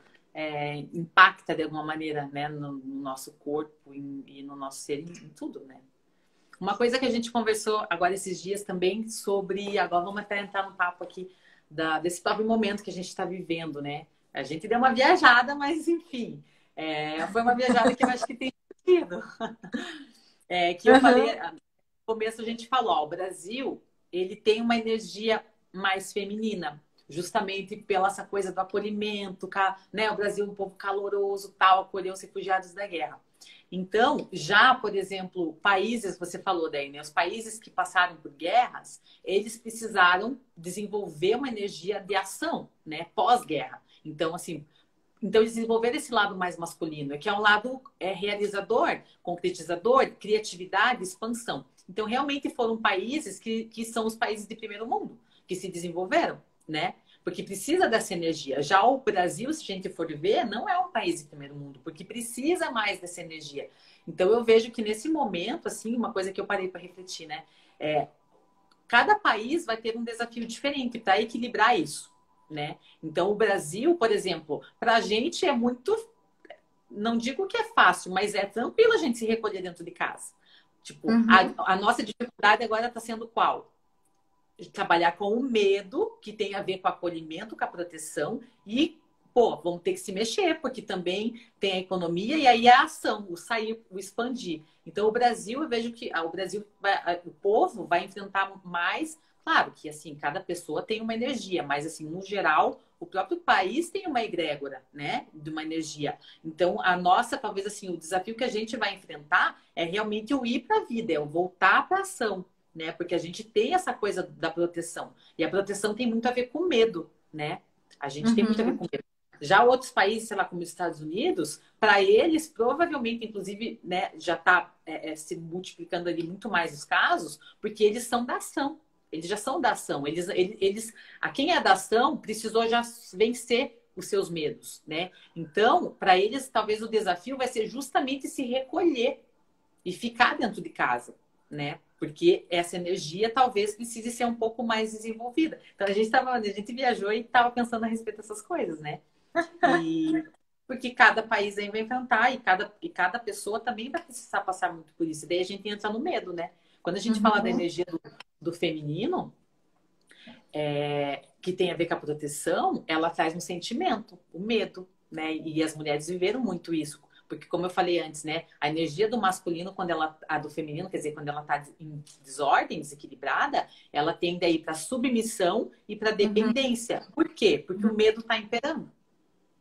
[SPEAKER 1] impacta de alguma maneira, né? No nosso corpo e no nosso ser, em tudo, né? Uma coisa que a gente conversou agora esses dias também sobre... Agora vamos até entrar no papo aqui desse próprio momento que a gente está vivendo, né? A gente deu uma viajada, mas enfim. Foi uma viajada que eu acho que tem sentido. Que eu falei... No começo a gente falou, ó, o Brasil... ele tem uma energia mais feminina, justamente pela essa coisa do acolhimento, né? O Brasil é um povo caloroso, tal, acolheu os refugiados da guerra. Então, já, por exemplo, países, você falou daí, né? Os países que passaram por guerras, eles precisaram desenvolver uma energia de ação, né? Pós-guerra. Então, assim, eles desenvolveram esse lado mais masculino, que é um lado realizador, concretizador, criatividade, expansão. Então, realmente foram países que são os países de primeiro mundo, que se desenvolveram, né? Porque precisa dessa energia. Já o Brasil, se a gente for ver, não é um país de primeiro mundo, porque precisa mais dessa energia. Então, eu vejo que nesse momento, assim, uma coisa que eu parei para refletir, né? Cada país vai ter um desafio diferente para equilibrar isso, né? Então, o Brasil, por exemplo, para a gente é muito... Não digo que é fácil, mas é tranquilo a gente se recolher dentro de casa. Tipo, a nossa dificuldade agora está sendo qual? Trabalhar com o medo, que tem a ver com o acolhimento, com a proteção, e, pô, vamos ter que se mexer, porque também tem a economia e aí a ação, o sair, o expandir. Então, o Brasil, eu vejo que o povo vai enfrentar mais, claro que, assim, cada pessoa tem uma energia, mas, assim, no geral, o próprio país tem uma egrégora, né, de uma energia. Então, talvez, assim, o desafio que a gente vai enfrentar é realmente o ir para a vida, é o voltar para a ação, né? Porque a gente tem essa coisa da proteção. E a proteção tem muito a ver com medo, né? A gente tem muito a ver com medo. Já outros países, sei lá, como os Estados Unidos, para eles, provavelmente, inclusive, né, já está se multiplicando ali muito mais os casos, porque eles são da ação. Eles já são da ação. A quem é da ação precisou já vencer os seus medos, né? Então, para eles, talvez o desafio vai ser justamente se recolher e ficar dentro de casa, né? Porque essa energia talvez precise ser um pouco mais desenvolvida. Então, a gente viajou e estava pensando a respeito dessas coisas, né? Porque cada país aí vai enfrentar e cada pessoa também vai precisar passar muito por isso. E daí a gente entra no medo, né? Quando a gente fala da energia do feminino, que tem a ver com a proteção, ela traz um sentimento, o medo, né? E as mulheres viveram muito isso. Porque, como eu falei antes, né? A energia do masculino, a do feminino, quer dizer, quando ela está em desordem, desequilibrada, ela tende a ir para submissão e para dependência. Por quê? Porque o medo está imperando,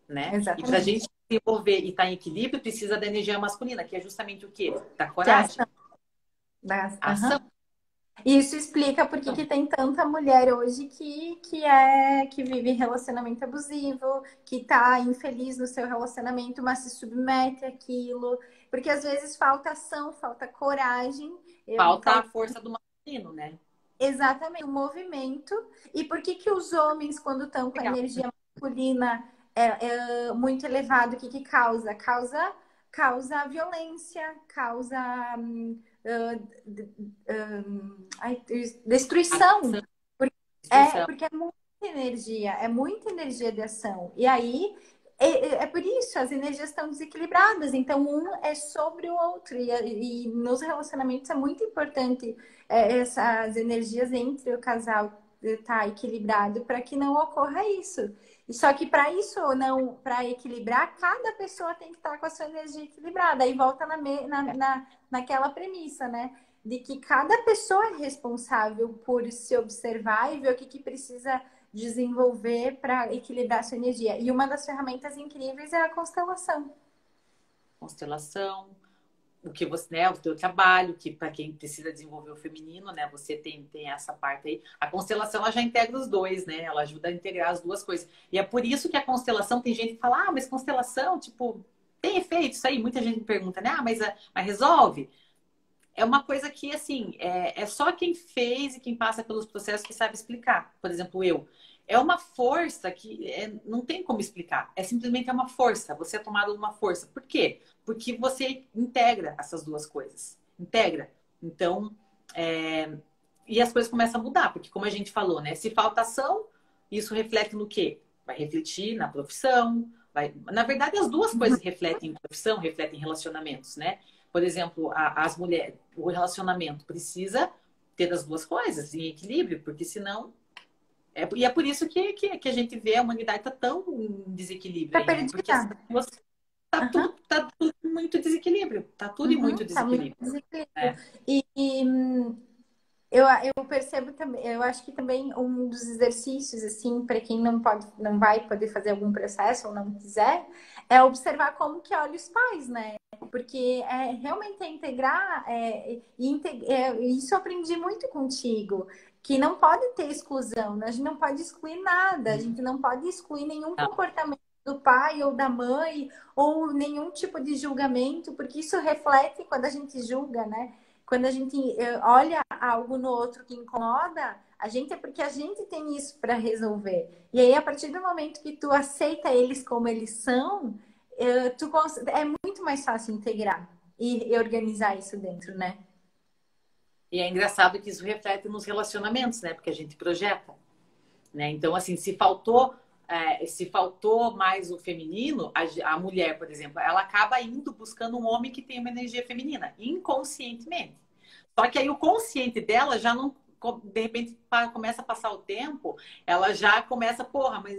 [SPEAKER 1] né?
[SPEAKER 2] Exatamente.
[SPEAKER 1] E para a gente se desenvolver e estar em equilíbrio, precisa da energia masculina, que é justamente o quê? Da coragem.
[SPEAKER 2] Da
[SPEAKER 1] Ação.
[SPEAKER 2] Isso explica por que
[SPEAKER 1] Então,
[SPEAKER 2] que tem tanta mulher hoje que vive relacionamento abusivo, que tá infeliz no seu relacionamento, mas se submete àquilo. Porque às vezes falta ação, falta coragem,
[SPEAKER 1] falta a
[SPEAKER 2] falta
[SPEAKER 1] força do masculino, né?
[SPEAKER 2] exatamente o movimento. E por que que os homens, quando estão com a
[SPEAKER 1] Legal.
[SPEAKER 2] energia masculina muito elevada, o que que causa? Causa violência, causa ai, destruição.
[SPEAKER 1] Ação, destruição.
[SPEAKER 2] Porque é muita energia de ação. E aí é por isso, as energias estão desequilibradas. Então, um é sobre o outro. E nos relacionamentos é muito importante essas energias entre o casal estar equilibrado para que não ocorra isso. E só que para isso não, para equilibrar, cada pessoa tem que estar com a sua energia equilibrada. Aí volta naquela premissa, né? De que cada pessoa é responsável por se observar e ver o que precisa desenvolver para equilibrar sua energia. E uma das ferramentas incríveis é a constelação.
[SPEAKER 1] Constelação, o que você, né, o teu trabalho, que para quem precisa desenvolver o feminino, né, você tem essa parte aí. A constelação ela já integra os dois, né? Ela ajuda a integrar as duas coisas. E é por isso que a constelação tem gente que fala: "Ah, mas constelação, tipo, tem efeito isso aí?" Muita gente me pergunta, né? "Ah, mas resolve?" É uma coisa que, assim, é só quem fez e quem passa pelos processos que sabe explicar. Por exemplo, eu. É uma força que não tem como explicar. É simplesmente uma força. Você é tomado de uma força. Por quê? Porque você integra essas duas coisas. Integra. Então, e as coisas começam a mudar. Porque, como a gente falou, né? Se falta ação, isso reflete no quê? Vai refletir na profissão. Na verdade, as duas coisas refletem em profissão, refletem em relacionamentos, né? Por exemplo, as mulheres, o relacionamento precisa ter as duas coisas em equilíbrio, porque senão. E é por isso que a gente vê a humanidade está tão em desequilíbrio
[SPEAKER 2] Tá
[SPEAKER 1] aí, né? Porque as
[SPEAKER 2] perdida.
[SPEAKER 1] pessoas
[SPEAKER 2] Uhum,
[SPEAKER 1] tá tudo muito desequilíbrio. Tá tudo em muito
[SPEAKER 2] tá muito
[SPEAKER 1] desequilíbrio,
[SPEAKER 2] desequilíbrio.
[SPEAKER 1] né?
[SPEAKER 2] Eu percebo também, eu acho que também um dos exercícios, assim, para quem não vai poder fazer algum processo ou não quiser, é observar como que olha os pais, né? Porque realmente é integrar, isso eu aprendi muito contigo, que não pode ter exclusão, né? A gente não pode excluir nada, a gente não pode excluir nenhum
[SPEAKER 1] Não,
[SPEAKER 2] comportamento do pai ou da mãe, ou nenhum tipo de julgamento, porque isso reflete quando a gente julga, né? Quando a gente olha algo no outro que incomoda, a gente é porque a gente tem isso para resolver. E aí, a partir do momento que tu aceita eles como eles são, é muito mais fácil integrar e organizar isso dentro, né?
[SPEAKER 1] e é engraçado que isso reflete nos relacionamentos, né? Porque a gente projeta, né? Então, assim, se faltou mais o feminino, a mulher, por exemplo, ela acaba indo buscando um homem que tem uma energia feminina, inconscientemente. Só que aí o consciente dela já não, de repente, começa a passar o tempo, ela já começa, porra, mas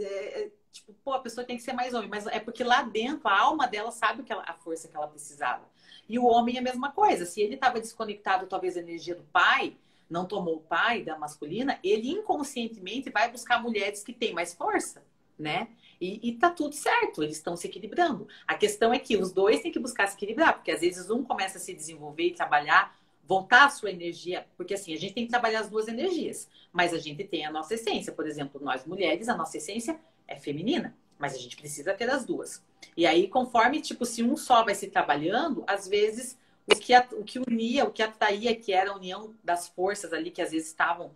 [SPEAKER 1] tipo, pô, a pessoa tem que ser mais homem, mas é porque lá dentro a alma dela sabe a força que ela precisava. E o homem é a mesma coisa. Se ele estava desconectado, talvez, da energia do pai, não tomou o pai da masculina, ele inconscientemente vai buscar mulheres que têm mais força, né? E tá tudo certo, eles estão se equilibrando. A questão é que os dois têm que buscar se equilibrar, porque às vezes um começa a se desenvolver e trabalhar, voltar a sua energia, porque assim, a gente tem que trabalhar as duas energias, mas a gente tem a nossa essência. Por exemplo, nós mulheres, a nossa essência é feminina, mas a gente precisa ter as duas. E aí, conforme, tipo, se um só vai se trabalhando, às vezes o que unia, o que atraía, que era a união das forças ali, que às vezes estavam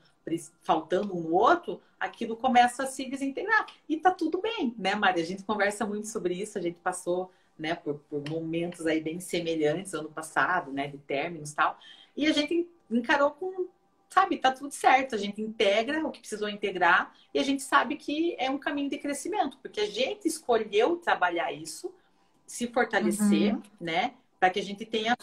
[SPEAKER 1] faltando um no outro, aquilo começa a se desintegrar. E tá tudo bem, né, Mari? A gente conversa muito sobre isso, a gente passou, né, por momentos aí bem semelhantes ano passado, né, de términos e tal, e a gente encarou com, sabe, tá tudo certo, a gente integra o que precisou integrar e a gente sabe que é um caminho de crescimento, porque a gente escolheu trabalhar isso, se fortalecer,
[SPEAKER 2] Uhum.
[SPEAKER 1] né, para que a gente tenha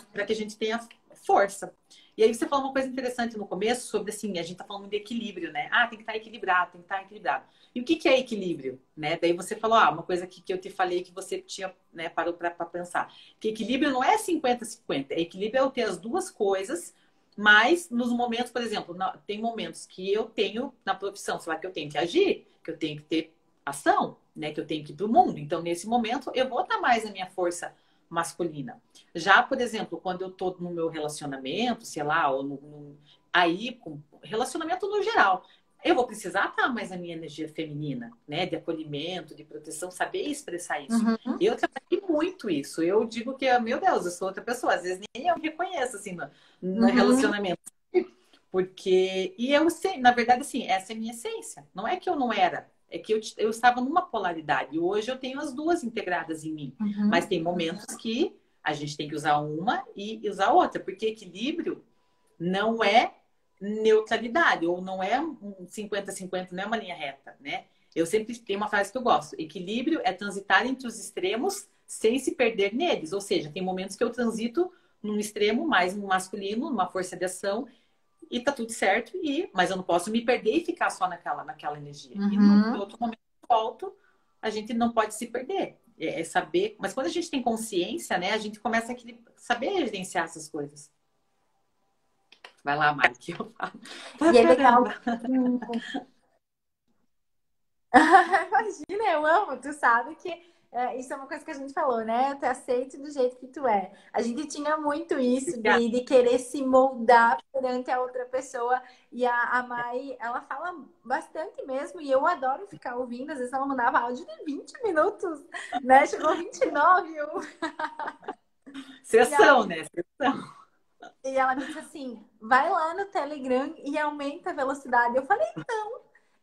[SPEAKER 1] força. E aí você falou uma coisa interessante no começo sobre assim, a gente tá falando de equilíbrio, né? Ah, tem que estar equilibrado, tem que estar equilibrado. E o que é equilíbrio, né? Daí você falou, uma coisa que eu te falei que você tinha, né, parou para pensar. Que equilíbrio não é 50-50. Equilíbrio é eu ter as duas coisas, mas nos momentos, por exemplo, tem momentos que eu tenho na profissão, sei lá, que eu tenho que agir, que eu tenho que ter ação, né? Que eu tenho que ir pro mundo. Então, nesse momento, eu vou estar mais na minha força masculina. Já, por exemplo, quando eu tô no meu relacionamento, sei lá, ou aí, com relacionamento no geral, eu vou precisar estar mais a minha energia feminina, né? De acolhimento, de proteção, saber expressar isso.
[SPEAKER 2] Uhum,
[SPEAKER 1] Eu trabalhei muito isso. Eu digo que, meu Deus, eu sou outra pessoa. Às vezes nem eu me reconheço, assim, no
[SPEAKER 2] uhum,
[SPEAKER 1] relacionamento. Porque, e eu sei, na verdade, assim, essa é a minha essência. Não é que eu não era, é que eu estava numa polaridade. E hoje eu tenho as duas integradas em mim. Mas
[SPEAKER 2] uhum,
[SPEAKER 1] tem momentos que a gente tem que usar uma e usar outra, porque equilíbrio não é neutralidade, ou não é um 50-50, não é uma linha reta, né? Eu sempre tenho uma frase que eu gosto: equilíbrio é transitar entre os extremos sem se perder neles. Ou seja, tem momentos que eu transito num extremo mais no masculino, numa força de ação, e tá tudo certo, mas eu não posso me perder e ficar só naquela energia. E no
[SPEAKER 2] uhum.
[SPEAKER 1] outro momento eu volto, a gente não pode se perder. É saber, mas quando a gente tem consciência, né, a gente começa a saber gerenciar essas coisas. Vai lá, Mari, que eu falo pra
[SPEAKER 2] E é legal.
[SPEAKER 1] caramba.
[SPEAKER 2] Imagina, eu amo. Tu sabe que isso é uma coisa que a gente falou, né? Eu te aceito do jeito que tu é. A gente tinha muito isso de querer se moldar perante a outra pessoa. E a Mai, ela fala bastante mesmo. E eu adoro ficar ouvindo. Às vezes ela mandava áudio de 20 minutos, né? Chegou 29. E ela
[SPEAKER 1] Sessão,
[SPEAKER 2] me,
[SPEAKER 1] né? Sessão.
[SPEAKER 2] e ela me disse assim: vai lá no Telegram e aumenta a velocidade. Eu falei,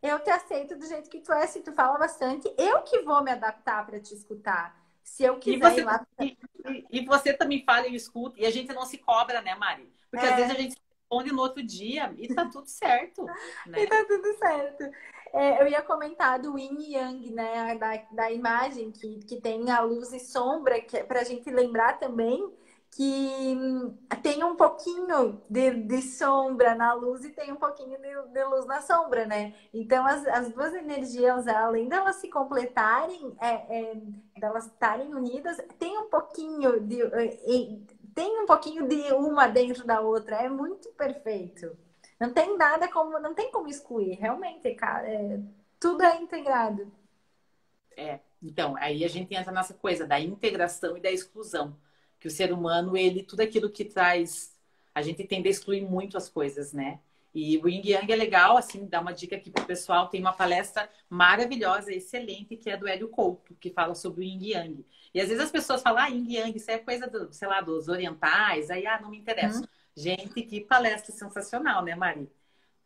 [SPEAKER 2] eu te aceito do jeito que tu é, se tu fala bastante, eu que vou me adaptar para te escutar. Se eu
[SPEAKER 1] E
[SPEAKER 2] quiser ir
[SPEAKER 1] você,
[SPEAKER 2] lá.
[SPEAKER 1] e você também fala e escuta, e a gente não se cobra, né, Mari? Porque às vezes a
[SPEAKER 2] É,
[SPEAKER 1] gente responde no outro dia e tá tudo certo,
[SPEAKER 2] e
[SPEAKER 1] né?
[SPEAKER 2] tá tudo certo. É, eu ia comentar do yin e yang, né? Da imagem que tem a luz e sombra, que é pra gente lembrar também que tem um pouquinho de sombra na luz e tem um pouquinho de luz na sombra, né? Então, as duas energias, além delas se completarem, delas estarem unidas, tem um pouquinho tem um pouquinho de uma dentro da outra. É muito perfeito. Não tem nada como, não tem como excluir, realmente, cara. Tudo é integrado.
[SPEAKER 1] Então, aí a gente entra nessa coisa da integração e da exclusão. Que o ser humano, ele, tudo aquilo que traz, a gente tende a excluir muito as coisas, né? E o Yin Yang é legal, assim, dar uma dica aqui pro pessoal. Tem uma palestra maravilhosa, excelente, que é do Hélio Couto, que fala sobre o Yin Yang. E às vezes as pessoas falam, Yin Yang, isso é coisa do, sei lá, dos orientais, aí, não me interessa.
[SPEAKER 2] Hum?
[SPEAKER 1] Gente, que palestra sensacional, né, Mari?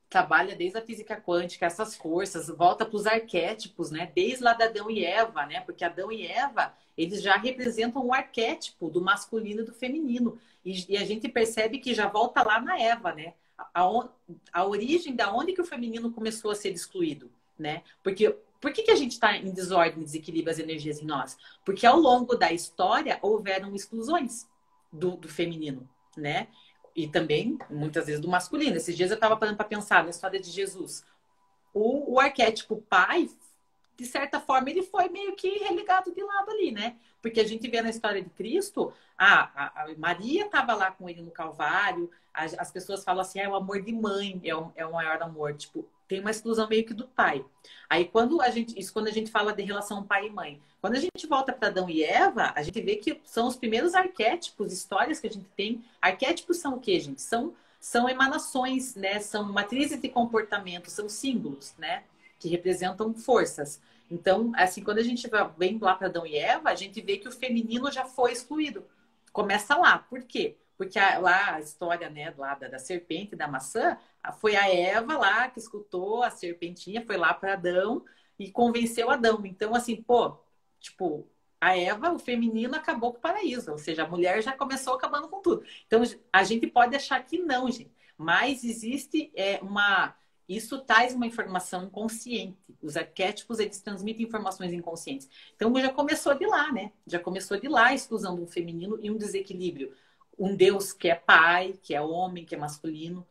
[SPEAKER 1] Trabalha desde a física quântica, essas forças, volta para os arquétipos, né? Desde lá da Adão e Eva, né? Porque Adão e Eva, eles já representam um arquétipo do masculino e do feminino. E a gente percebe que já volta lá na Eva, né? A origem da onde que o feminino começou a ser excluído, né? Porque por que a gente está em desordem, desequilíbrio as energias em nós? Porque ao longo da história houveram exclusões do feminino, né? E também, muitas vezes, do masculino. Esses dias eu estava parando para pensar na história de Jesus. O arquétipo pai, de certa forma, ele foi meio que relegado de lado ali, né? Porque a gente vê na história de Cristo, a Maria estava lá com ele no Calvário, as pessoas falam assim, é o amor de mãe, é o maior amor. Tipo, tem uma exclusão meio que do pai. Aí, quando a gente fala de relação pai e mãe. Quando a gente volta para Adão e Eva, a gente vê que são os primeiros arquétipos, histórias que a gente tem. Arquétipos são o quê, gente? São emanações, né? São matrizes de comportamento, são símbolos, né? Que representam forças. Então, assim, quando a gente vem lá para Adão e Eva, a gente vê que o feminino já foi excluído. Começa lá. Por quê? Porque lá a história, né, lá da serpente e da maçã, foi a Eva lá que escutou a serpentinha, foi lá para Adão e convenceu Adão. Então, assim, pô, tipo, a Eva, o feminino, acabou com o paraíso. Ou seja, a mulher já começou acabando com tudo. Então, a gente pode achar que não, gente. Mas existe isso traz uma informação inconsciente. Os arquétipos, eles transmitem informações inconscientes. Então, já começou de lá, né? Já começou de lá a exclusão do feminino e um desequilíbrio. Um Deus que é pai, que é homem, que é masculino,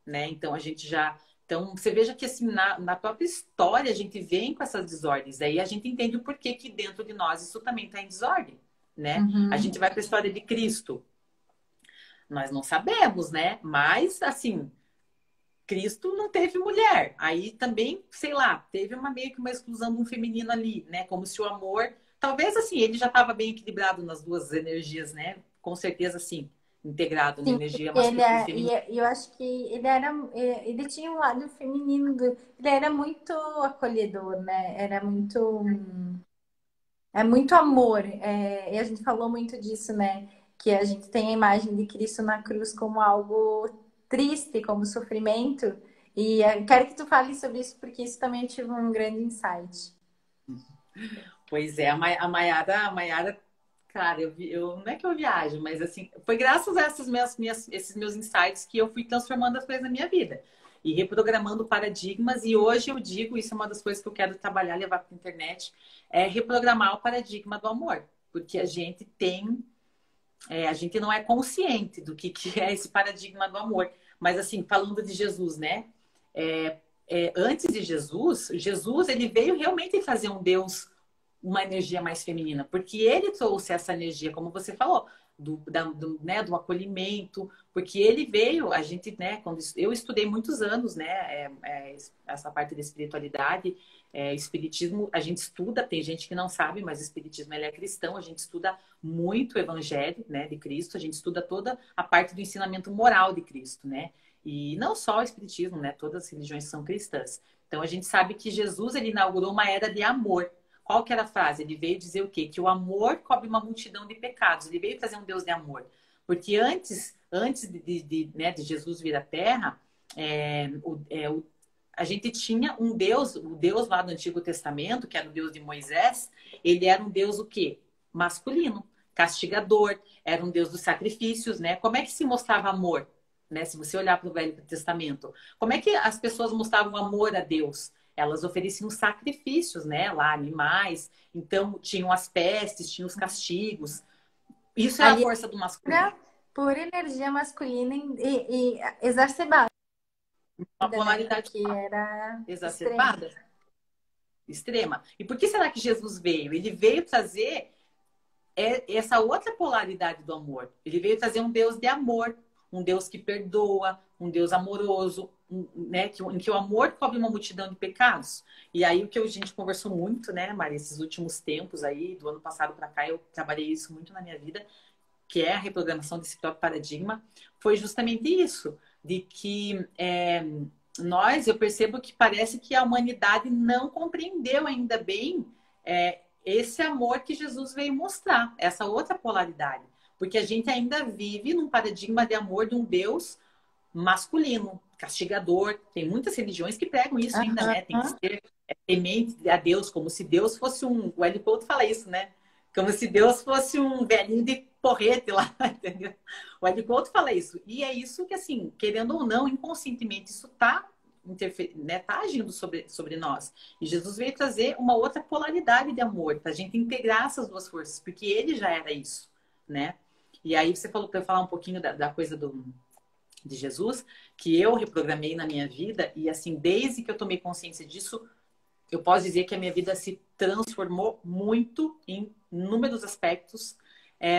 [SPEAKER 1] né? Então, a gente já... Então, você veja que, assim, na própria história, a gente vem com essas desordens. Daí a gente entende o porquê que dentro de nós isso também está em desordem, né? A
[SPEAKER 2] Uhum.
[SPEAKER 1] gente vai para a história de Cristo. Nós não sabemos, né? Mas, assim, Cristo não teve mulher. Aí também, sei lá, teve meio que uma exclusão de um feminino ali, né? Como se o amor talvez assim, ele já estava bem equilibrado nas duas energias, né? Com certeza, sim, integrado na
[SPEAKER 2] Sim,
[SPEAKER 1] energia
[SPEAKER 2] porque ele
[SPEAKER 1] masculina e
[SPEAKER 2] é,
[SPEAKER 1] feminina.
[SPEAKER 2] e eu acho que ele tinha um lado feminino, ele era muito acolhedor, né? Era muito, é muito amor. E a gente falou muito disso, né? Que a gente tem a imagem de Cristo na cruz como algo triste, como sofrimento. E quero que tu fale sobre isso, porque isso também eu tive um grande insight.
[SPEAKER 1] Pois é, a Maiara, cara, não é que eu viajo, mas assim, foi graças a esses meus insights que eu fui transformando as coisas na minha vida e reprogramando paradigmas. E hoje eu digo, isso é uma das coisas que eu quero trabalhar, levar para a internet, é reprogramar o paradigma do amor, porque a gente não é consciente do que é esse paradigma do amor. Mas assim, falando de Jesus, né? Antes de Jesus ele veio realmente fazer um Deus, uma energia mais feminina, porque ele trouxe essa energia, como você falou, né, do acolhimento, porque ele veio, a gente, né, quando eu estudei muitos anos, né, essa parte da espiritualidade, espiritismo, a gente estuda, tem gente que não sabe, mas o espiritismo ele é cristão, a gente estuda muito o evangelho, né, de Cristo, a gente estuda toda a parte do ensinamento moral de Cristo, né, e não só o espiritismo, né, todas as religiões são cristãs. Então a gente sabe que Jesus ele inaugurou uma era de amor. Qual que era a frase? Ele veio dizer o quê? Que o amor cobre uma multidão de pecados. Ele veio trazer um Deus de amor. Porque antes né, de Jesus vir à Terra, a gente tinha um Deus, o Deus lá do Antigo Testamento, que era o Deus de Moisés, ele era um Deus o quê? Masculino, castigador, era um Deus dos sacrifícios, né? Como é que se mostrava amor? Né? Se você olhar para o Velho Testamento, como é que as pessoas mostravam amor a Deus? Elas ofereciam sacrifícios, né? Lá, animais. Então, tinham as pestes, tinham os castigos. Isso é a
[SPEAKER 2] Ali
[SPEAKER 1] força do masculino.
[SPEAKER 2] era pura energia masculina e exacerbada,
[SPEAKER 1] Uma
[SPEAKER 2] né?
[SPEAKER 1] polaridade
[SPEAKER 2] Porque era extrema.
[SPEAKER 1] exacerbada, extrema. E por que será que Jesus veio? Ele veio trazer essa outra polaridade do amor. Ele veio trazer um Deus de amor, um Deus que perdoa, um Deus amoroso, né? Em que o amor cobre uma multidão de pecados. E aí o que a gente conversou muito, né, Maria, esses últimos tempos aí, do ano passado para cá, eu trabalhei isso muito na minha vida, que é a reprogramação desse próprio paradigma, foi justamente isso, de que eu percebo que parece que a humanidade não compreendeu ainda bem esse amor que Jesus veio mostrar, essa outra polaridade. Porque a gente ainda vive num paradigma de amor de um Deus masculino, castigador. Tem muitas religiões que pregam isso ainda, né? Tem que
[SPEAKER 2] Aham.
[SPEAKER 1] ser temente a Deus, como se Deus fosse um. O Hélio Couto fala isso, né? Como se Deus fosse um velhinho de porrete lá, entendeu? O Hélio Couto fala isso. E é isso que, assim, querendo ou não, inconscientemente, isso está né, tá agindo sobre nós. E Jesus veio trazer uma outra polaridade de amor, para a gente integrar essas duas forças, porque ele já era isso, né? E aí você falou para eu falar um pouquinho da coisa de Jesus, que eu reprogramei na minha vida, e assim, desde que eu tomei consciência disso, eu posso dizer que a minha vida se transformou muito em inúmeros aspectos,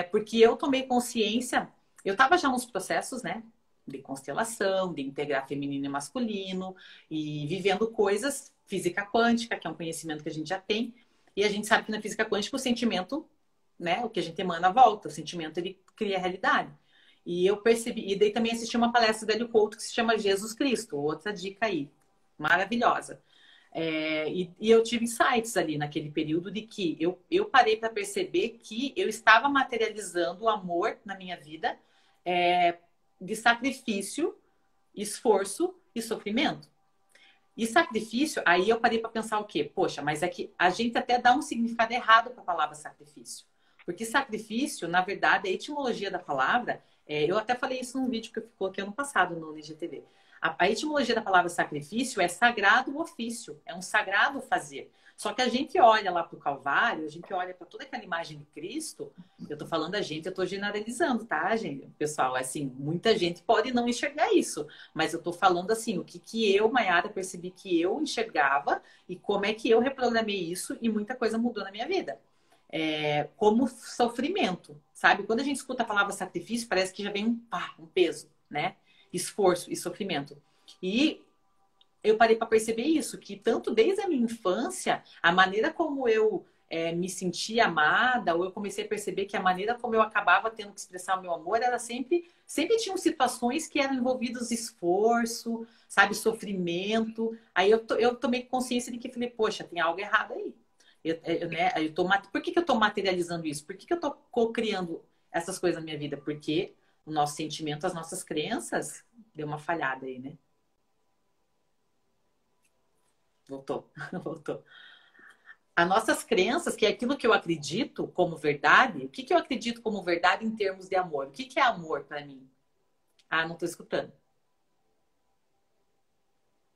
[SPEAKER 1] porque eu tomei consciência, eu estava já nos processos, né, de constelação, de integrar feminino e masculino, e vivendo coisas, física quântica, que é um conhecimento que a gente já tem, e a gente sabe que na física quântica o sentimento, né, o que a gente emana volta, o sentimento ele cria a realidade. E eu percebi, e daí também assisti uma palestra do Hélio Couto que se chama Jesus Cristo, outra dica aí, maravilhosa. E eu tive insights ali naquele período de que eu parei para perceber que eu estava materializando o amor na minha vida de sacrifício, esforço e sofrimento. E sacrifício, aí eu parei para pensar o quê? Poxa, mas é que a gente até dá um significado errado para a palavra sacrifício. Porque sacrifício, na verdade, a etimologia da palavra, eu até falei isso num vídeo que eu coloquei ano passado no IGTV. A etimologia da palavra sacrifício é sagrado ofício, é um sagrado fazer. Só que a gente olha lá para o Calvário, a gente olha para toda aquela imagem de Cristo. Eu estou falando a gente, eu estou generalizando, tá, gente? Pessoal, assim, muita gente pode não enxergar isso, mas eu estou falando assim, o que eu, Maiara, percebi que eu enxergava e como é que eu reprogramei isso e muita coisa mudou na minha vida. Como sofrimento, sabe? Quando a gente escuta a palavra sacrifício, parece que já vem um peso, né? Esforço e sofrimento. E eu parei para perceber isso, que tanto desde a minha infância, a maneira como eu me sentir amada, ou eu comecei a perceber que a maneira como eu acabava tendo que expressar o meu amor era sempre tinham situações que eram envolvidas esforço, sabe, sofrimento. Aí eu tomei consciência de que falei, poxa, tem algo errado aí. Né, por que eu tô materializando isso? Por que eu tô co-criando essas coisas na minha vida? Porque o nosso sentimento, as nossas crenças, deu uma falhada aí, né? Voltou, voltou. As nossas crenças, que é aquilo que eu acredito como verdade, o que eu acredito como verdade em termos de amor? O que é amor para mim? Ah, não tô escutando.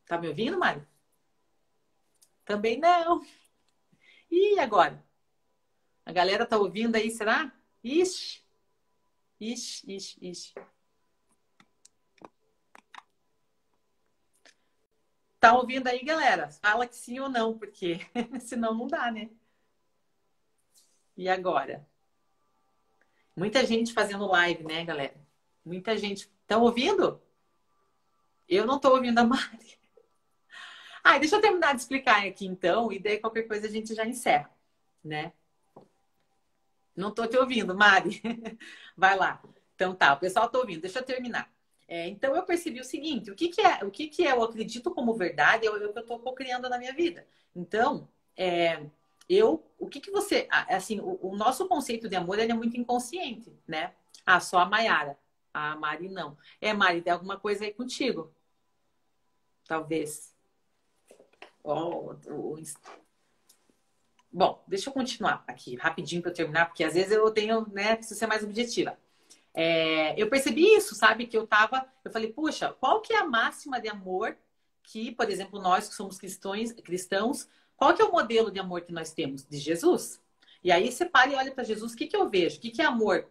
[SPEAKER 1] Tá me ouvindo, Mari? Também não. E agora? A galera tá ouvindo aí, será? Ixi, ixi, ixi, ixi. Tá ouvindo aí, galera? Fala que sim ou não, porque senão não dá, né? E agora? Muita gente fazendo live, né, galera? Muita gente. Estão ouvindo? Eu não tô ouvindo a Mari. Ah, deixa eu terminar de explicar aqui então, e daí qualquer coisa a gente já encerra, né? Não tô te ouvindo, Mari. Vai lá. Então tá, o pessoal tá ouvindo. Deixa eu terminar. Então eu percebi o seguinte: o que eu acredito como verdade é o que eu estou criando na minha vida. Então, o que você, assim, o nosso conceito de amor ele é muito inconsciente, né? Ah, só a Maiara, a Mari não. Mari, tem alguma coisa aí contigo? Talvez. Oh, Bom, deixa eu continuar aqui rapidinho para eu terminar, porque às vezes eu tenho, né, preciso ser mais objetiva. Eu percebi isso, sabe? Eu falei, puxa, qual que é a máxima de amor que, por exemplo, nós que somos cristãos, qual que é o modelo de amor que nós temos? De Jesus. E aí você para e olha para Jesus, o que que eu vejo? O que que é amor?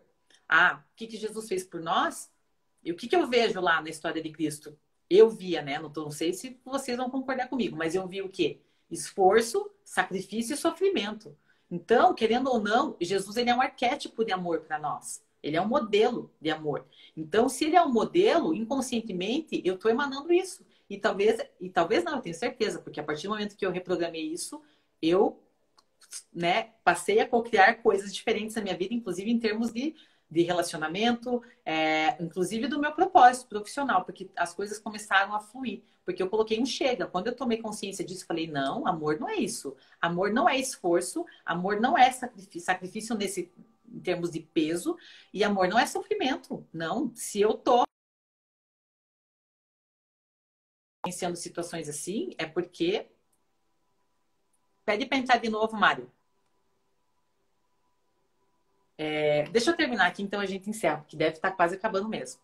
[SPEAKER 1] Ah, o que que Jesus fez por nós? E o que que eu vejo lá na história de Cristo? Eu via, né? Não sei se vocês vão concordar comigo, mas eu vi o quê? Esforço, sacrifício e sofrimento. Então, querendo ou não, Jesus ele é um arquétipo de amor para nós. Ele é um modelo de amor. Então, se ele é um modelo, inconscientemente, eu estou emanando isso. E talvez não, eu tenho certeza, porque a partir do momento que eu reprogramei isso, eu, né, passei a co-criar coisas diferentes na minha vida, inclusive em termos de relacionamento, inclusive do meu propósito profissional, porque as coisas começaram a fluir. Porque eu coloquei um chega. Quando eu tomei consciência disso, falei, não, amor não é isso. Amor não é esforço, amor não é sacrifício em termos de peso, e amor não é sofrimento. Não, se eu tô vivenciando situações assim, é porque... Pede para entrar de novo, Mário. Deixa eu terminar aqui, então a gente encerra, que deve estar quase acabando mesmo.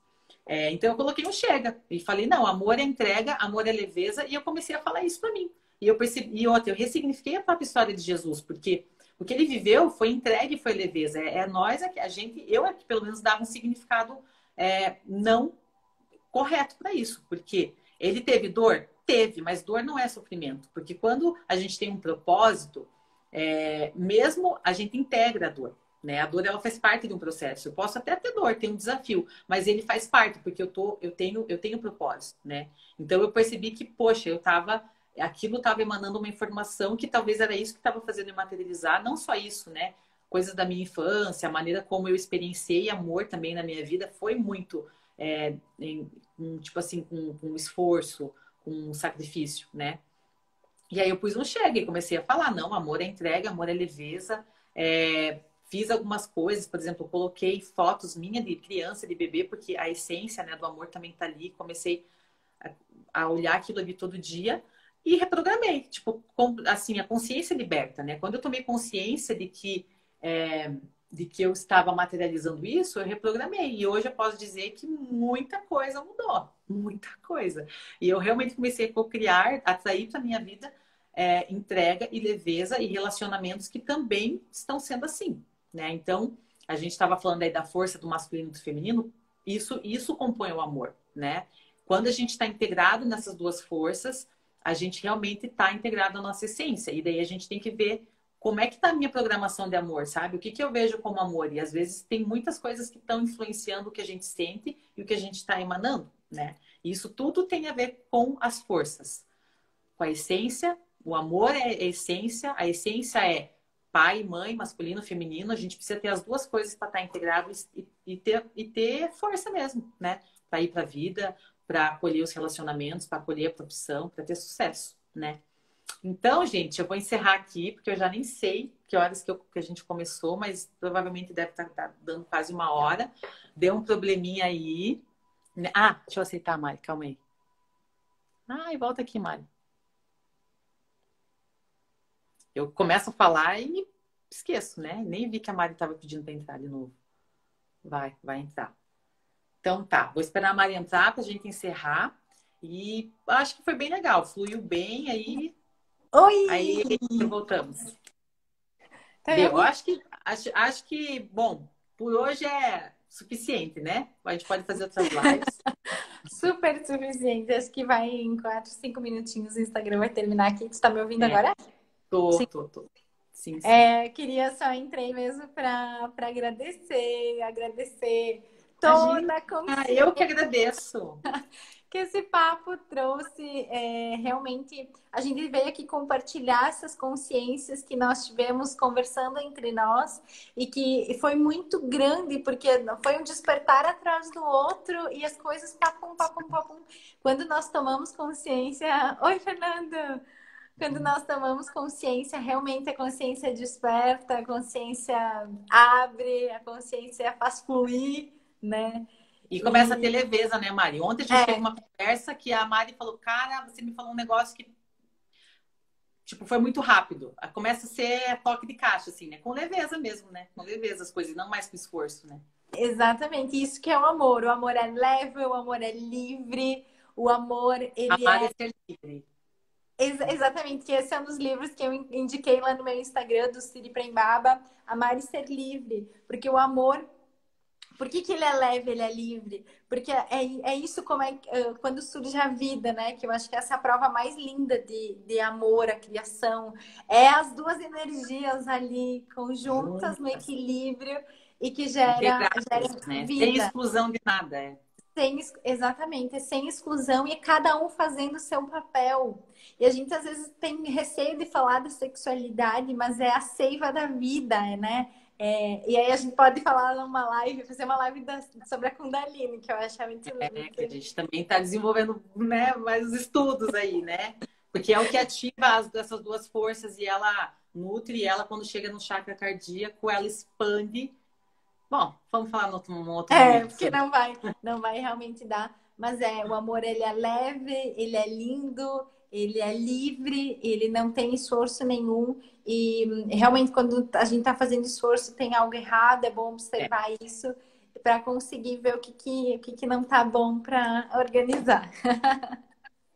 [SPEAKER 1] Então eu coloquei um chega e falei, não, amor é entrega, amor é leveza, e eu comecei a falar isso para mim. E eu percebi, eu ressignifiquei a própria história de Jesus, porque o que ele viveu foi entrega e foi leveza. Nós, eu é que pelo menos dava um significado não correto para isso, porque ele teve dor? Teve, mas dor não é sofrimento, porque quando a gente tem um propósito, mesmo a gente integra a dor. Né? A dor ela faz parte de um processo. Eu posso até ter dor, ter um desafio, mas ele faz parte porque eu tenho propósito, né? Então eu percebi que, poxa, aquilo estava emanando uma informação que talvez era isso que estava fazendo eu materializar, não só isso, né? Coisas da minha infância, a maneira como eu experienciei amor também na minha vida foi muito, tipo assim, com esforço, com sacrifício, né? E aí eu pus um chega e comecei a falar, não, amor é entrega, amor é leveza. Fiz algumas coisas, por exemplo, coloquei fotos minha de criança, de bebê, porque a essência, né, do amor também tá ali. Comecei a olhar aquilo ali todo dia e reprogramei. Tipo, assim, a consciência liberta, né? Quando eu tomei consciência de que eu estava materializando isso, eu reprogramei. E hoje eu posso dizer que muita coisa mudou. Muita coisa. E eu realmente comecei a co-criar, atrair para minha vida entrega e leveza e relacionamentos que também estão sendo assim, né? Então, a gente estava falando aí da força do masculino e do feminino, isso compõe o amor, né? Quando a gente está integrado nessas duas forças, a gente realmente está integrado na nossa essência. E daí a gente tem que ver como é que está a minha programação de amor, sabe? O que que eu vejo como amor? E às vezes tem muitas coisas que estão influenciando o que a gente sente e o que a gente está emanando, né? E isso tudo tem a ver com as forças, com a essência. O amor é a essência é pai e mãe, masculino, feminino, a gente precisa ter as duas coisas para estar integrado e ter força mesmo, né? Para ir para a vida, para acolher os relacionamentos, para acolher a profissão, para ter sucesso, né? Então, gente, eu vou encerrar aqui, porque eu já nem sei que horas que a gente começou, mas provavelmente deve estar dando quase uma hora. Deu um probleminha aí. Ah, deixa eu aceitar, Mari, calma aí. Ai, volta aqui, Mari. Eu começo a falar e esqueço, né? Nem vi que a Mari estava pedindo para entrar de novo. Vai entrar. Então tá, vou esperar a Mari entrar para a gente encerrar. E acho que foi bem legal, fluiu bem aí.
[SPEAKER 2] Oi!
[SPEAKER 1] Aí voltamos.
[SPEAKER 2] Tá
[SPEAKER 1] Deu. Acho que, bom, por hoje é suficiente, né? A gente pode fazer outras lives.
[SPEAKER 2] Super suficiente. Acho que vai em 4, 5 minutinhos o Instagram vai terminar aqui. Tu tá me ouvindo agora?
[SPEAKER 1] Tô. Sim.
[SPEAKER 2] Queria só entrei mesmo para agradecer toda a consciência.
[SPEAKER 1] Eu que agradeço.
[SPEAKER 2] Que esse papo trouxe. Realmente, a gente veio aqui compartilhar essas consciências que nós tivemos conversando entre nós e que foi muito grande, porque foi um despertar atrás do outro e as coisas papum. Quando nós tomamos consciência... Oi, Fernando! Quando nós tomamos consciência, realmente a consciência desperta, a consciência abre, a consciência faz fluir, né?
[SPEAKER 1] E começa a ter leveza, né, Mari? Ontem a gente teve uma conversa que a Mari falou, cara, você me falou um negócio que, tipo, foi muito rápido. Começa a ser toque de caixa, assim, né? Com leveza mesmo, né? Com leveza as coisas, não mais com esforço, né?
[SPEAKER 2] Exatamente, isso que é o amor. O amor é leve, o amor é livre, o amor, ele
[SPEAKER 1] Amar é ser livre.
[SPEAKER 2] Exatamente, que esse é um dos livros que eu indiquei lá no meu Instagram, do Siri Prembaba, Amar e Ser Livre. Porque o amor, por que ele é leve, ele é livre? Porque é isso como quando surge a vida, né? Que eu acho que essa é a prova mais linda de amor, a criação. É as duas energias ali conjuntas no equilíbrio e que gera
[SPEAKER 1] né?
[SPEAKER 2] vida.
[SPEAKER 1] Sem exclusão de nada,
[SPEAKER 2] Exatamente, sem exclusão e cada um fazendo o seu papel. E a gente às vezes tem receio de falar da sexualidade, mas é a seiva da vida, né? E aí a gente pode falar numa live, fazer uma live sobre a Kundalini, que eu acho muito lindo.
[SPEAKER 1] Que a gente também está desenvolvendo, né, mais estudos aí, né? Porque é o que ativa essas duas forças e ela nutre, ela quando chega no chakra cardíaco, ela expande. Bom, vamos falar no outro momento.
[SPEAKER 2] Porque não vai realmente dar. Mas o amor, ele é leve, ele é lindo, ele é livre, ele não tem esforço nenhum. E realmente, quando a gente está fazendo esforço, tem algo errado, é bom observar isso para conseguir ver o que não está bom para organizar.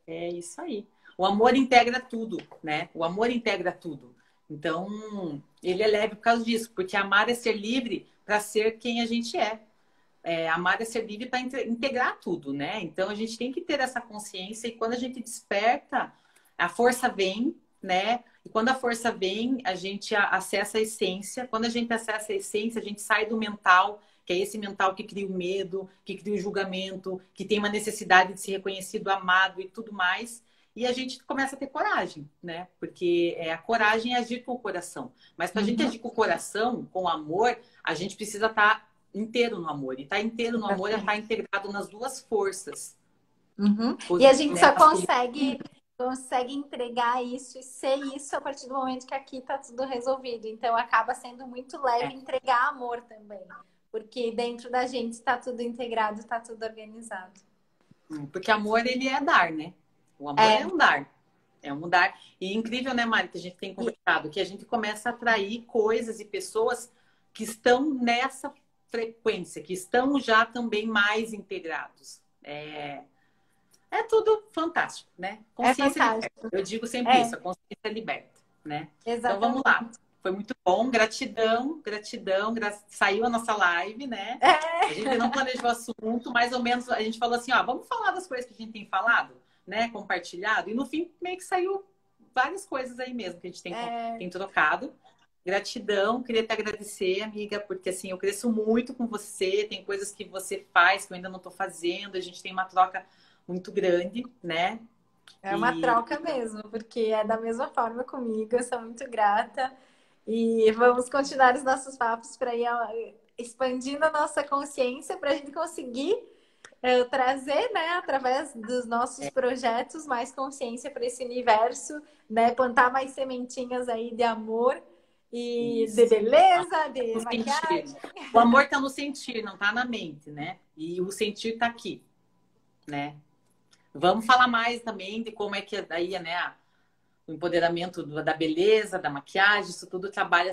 [SPEAKER 1] É isso aí. O amor integra tudo, né? O amor integra tudo. Então, ele é leve por causa disso, porque amar é ser livre para ser quem a gente é. Amar é ser livre para integrar tudo, né? Então, a gente tem que ter essa consciência e quando a gente desperta, a força vem, né? E quando a força vem, a gente acessa a essência. Quando a gente acessa a essência, a gente sai do mental, que é esse mental que cria o medo, que cria o julgamento, que tem uma necessidade de ser reconhecido, amado e tudo mais. E a gente começa a ter coragem, né? Porque a coragem é agir com o coração. Mas para a gente agir com o coração, com o amor, a gente precisa estar inteiro no amor. E estar inteiro no amor é estar integrado nas duas forças.
[SPEAKER 2] E a gente só consegue entregar isso e ser isso a partir do momento que aqui está tudo resolvido. Então acaba sendo muito leve entregar amor também. Porque dentro da gente está tudo integrado, está tudo organizado.
[SPEAKER 1] Porque amor, ele é dar, né? O amor é um dar. É um dar. E incrível, né, Mari, que a gente tem conversado, que a gente começa a atrair coisas e pessoas que estão nessa frequência, que estão já também mais integrados. É tudo fantástico, né? Consciência liberta. Eu digo sempre isso, a consciência liberta, né?
[SPEAKER 2] Exatamente.
[SPEAKER 1] Então vamos lá. Foi muito bom, gratidão. Saiu a nossa live, né? A gente não planejou o assunto, mais ou menos a gente falou assim, ó, vamos falar das coisas que a gente tem falado, né? Compartilhado. E no fim, meio que saiu várias coisas aí mesmo que a gente tem trocado. Gratidão, queria te agradecer, amiga, porque assim, eu cresço muito com você, tem coisas que você faz que eu ainda não tô fazendo, a gente tem uma troca muito grande, né?
[SPEAKER 2] É uma troca mesmo, porque é da mesma forma comigo, eu sou muito grata. E vamos continuar os nossos papos para ir expandindo a nossa consciência para a gente conseguir trazer, né, através dos nossos projetos, mais consciência para esse universo, né, plantar mais sementinhas aí de amor e de
[SPEAKER 1] Isso.
[SPEAKER 2] beleza, de
[SPEAKER 1] No sentir.
[SPEAKER 2] maquiagem.
[SPEAKER 1] O amor está no sentir, não está na mente, né? E o sentir está aqui, né? Vamos falar mais também de como é que daí, né, o empoderamento da beleza, da maquiagem, isso tudo trabalha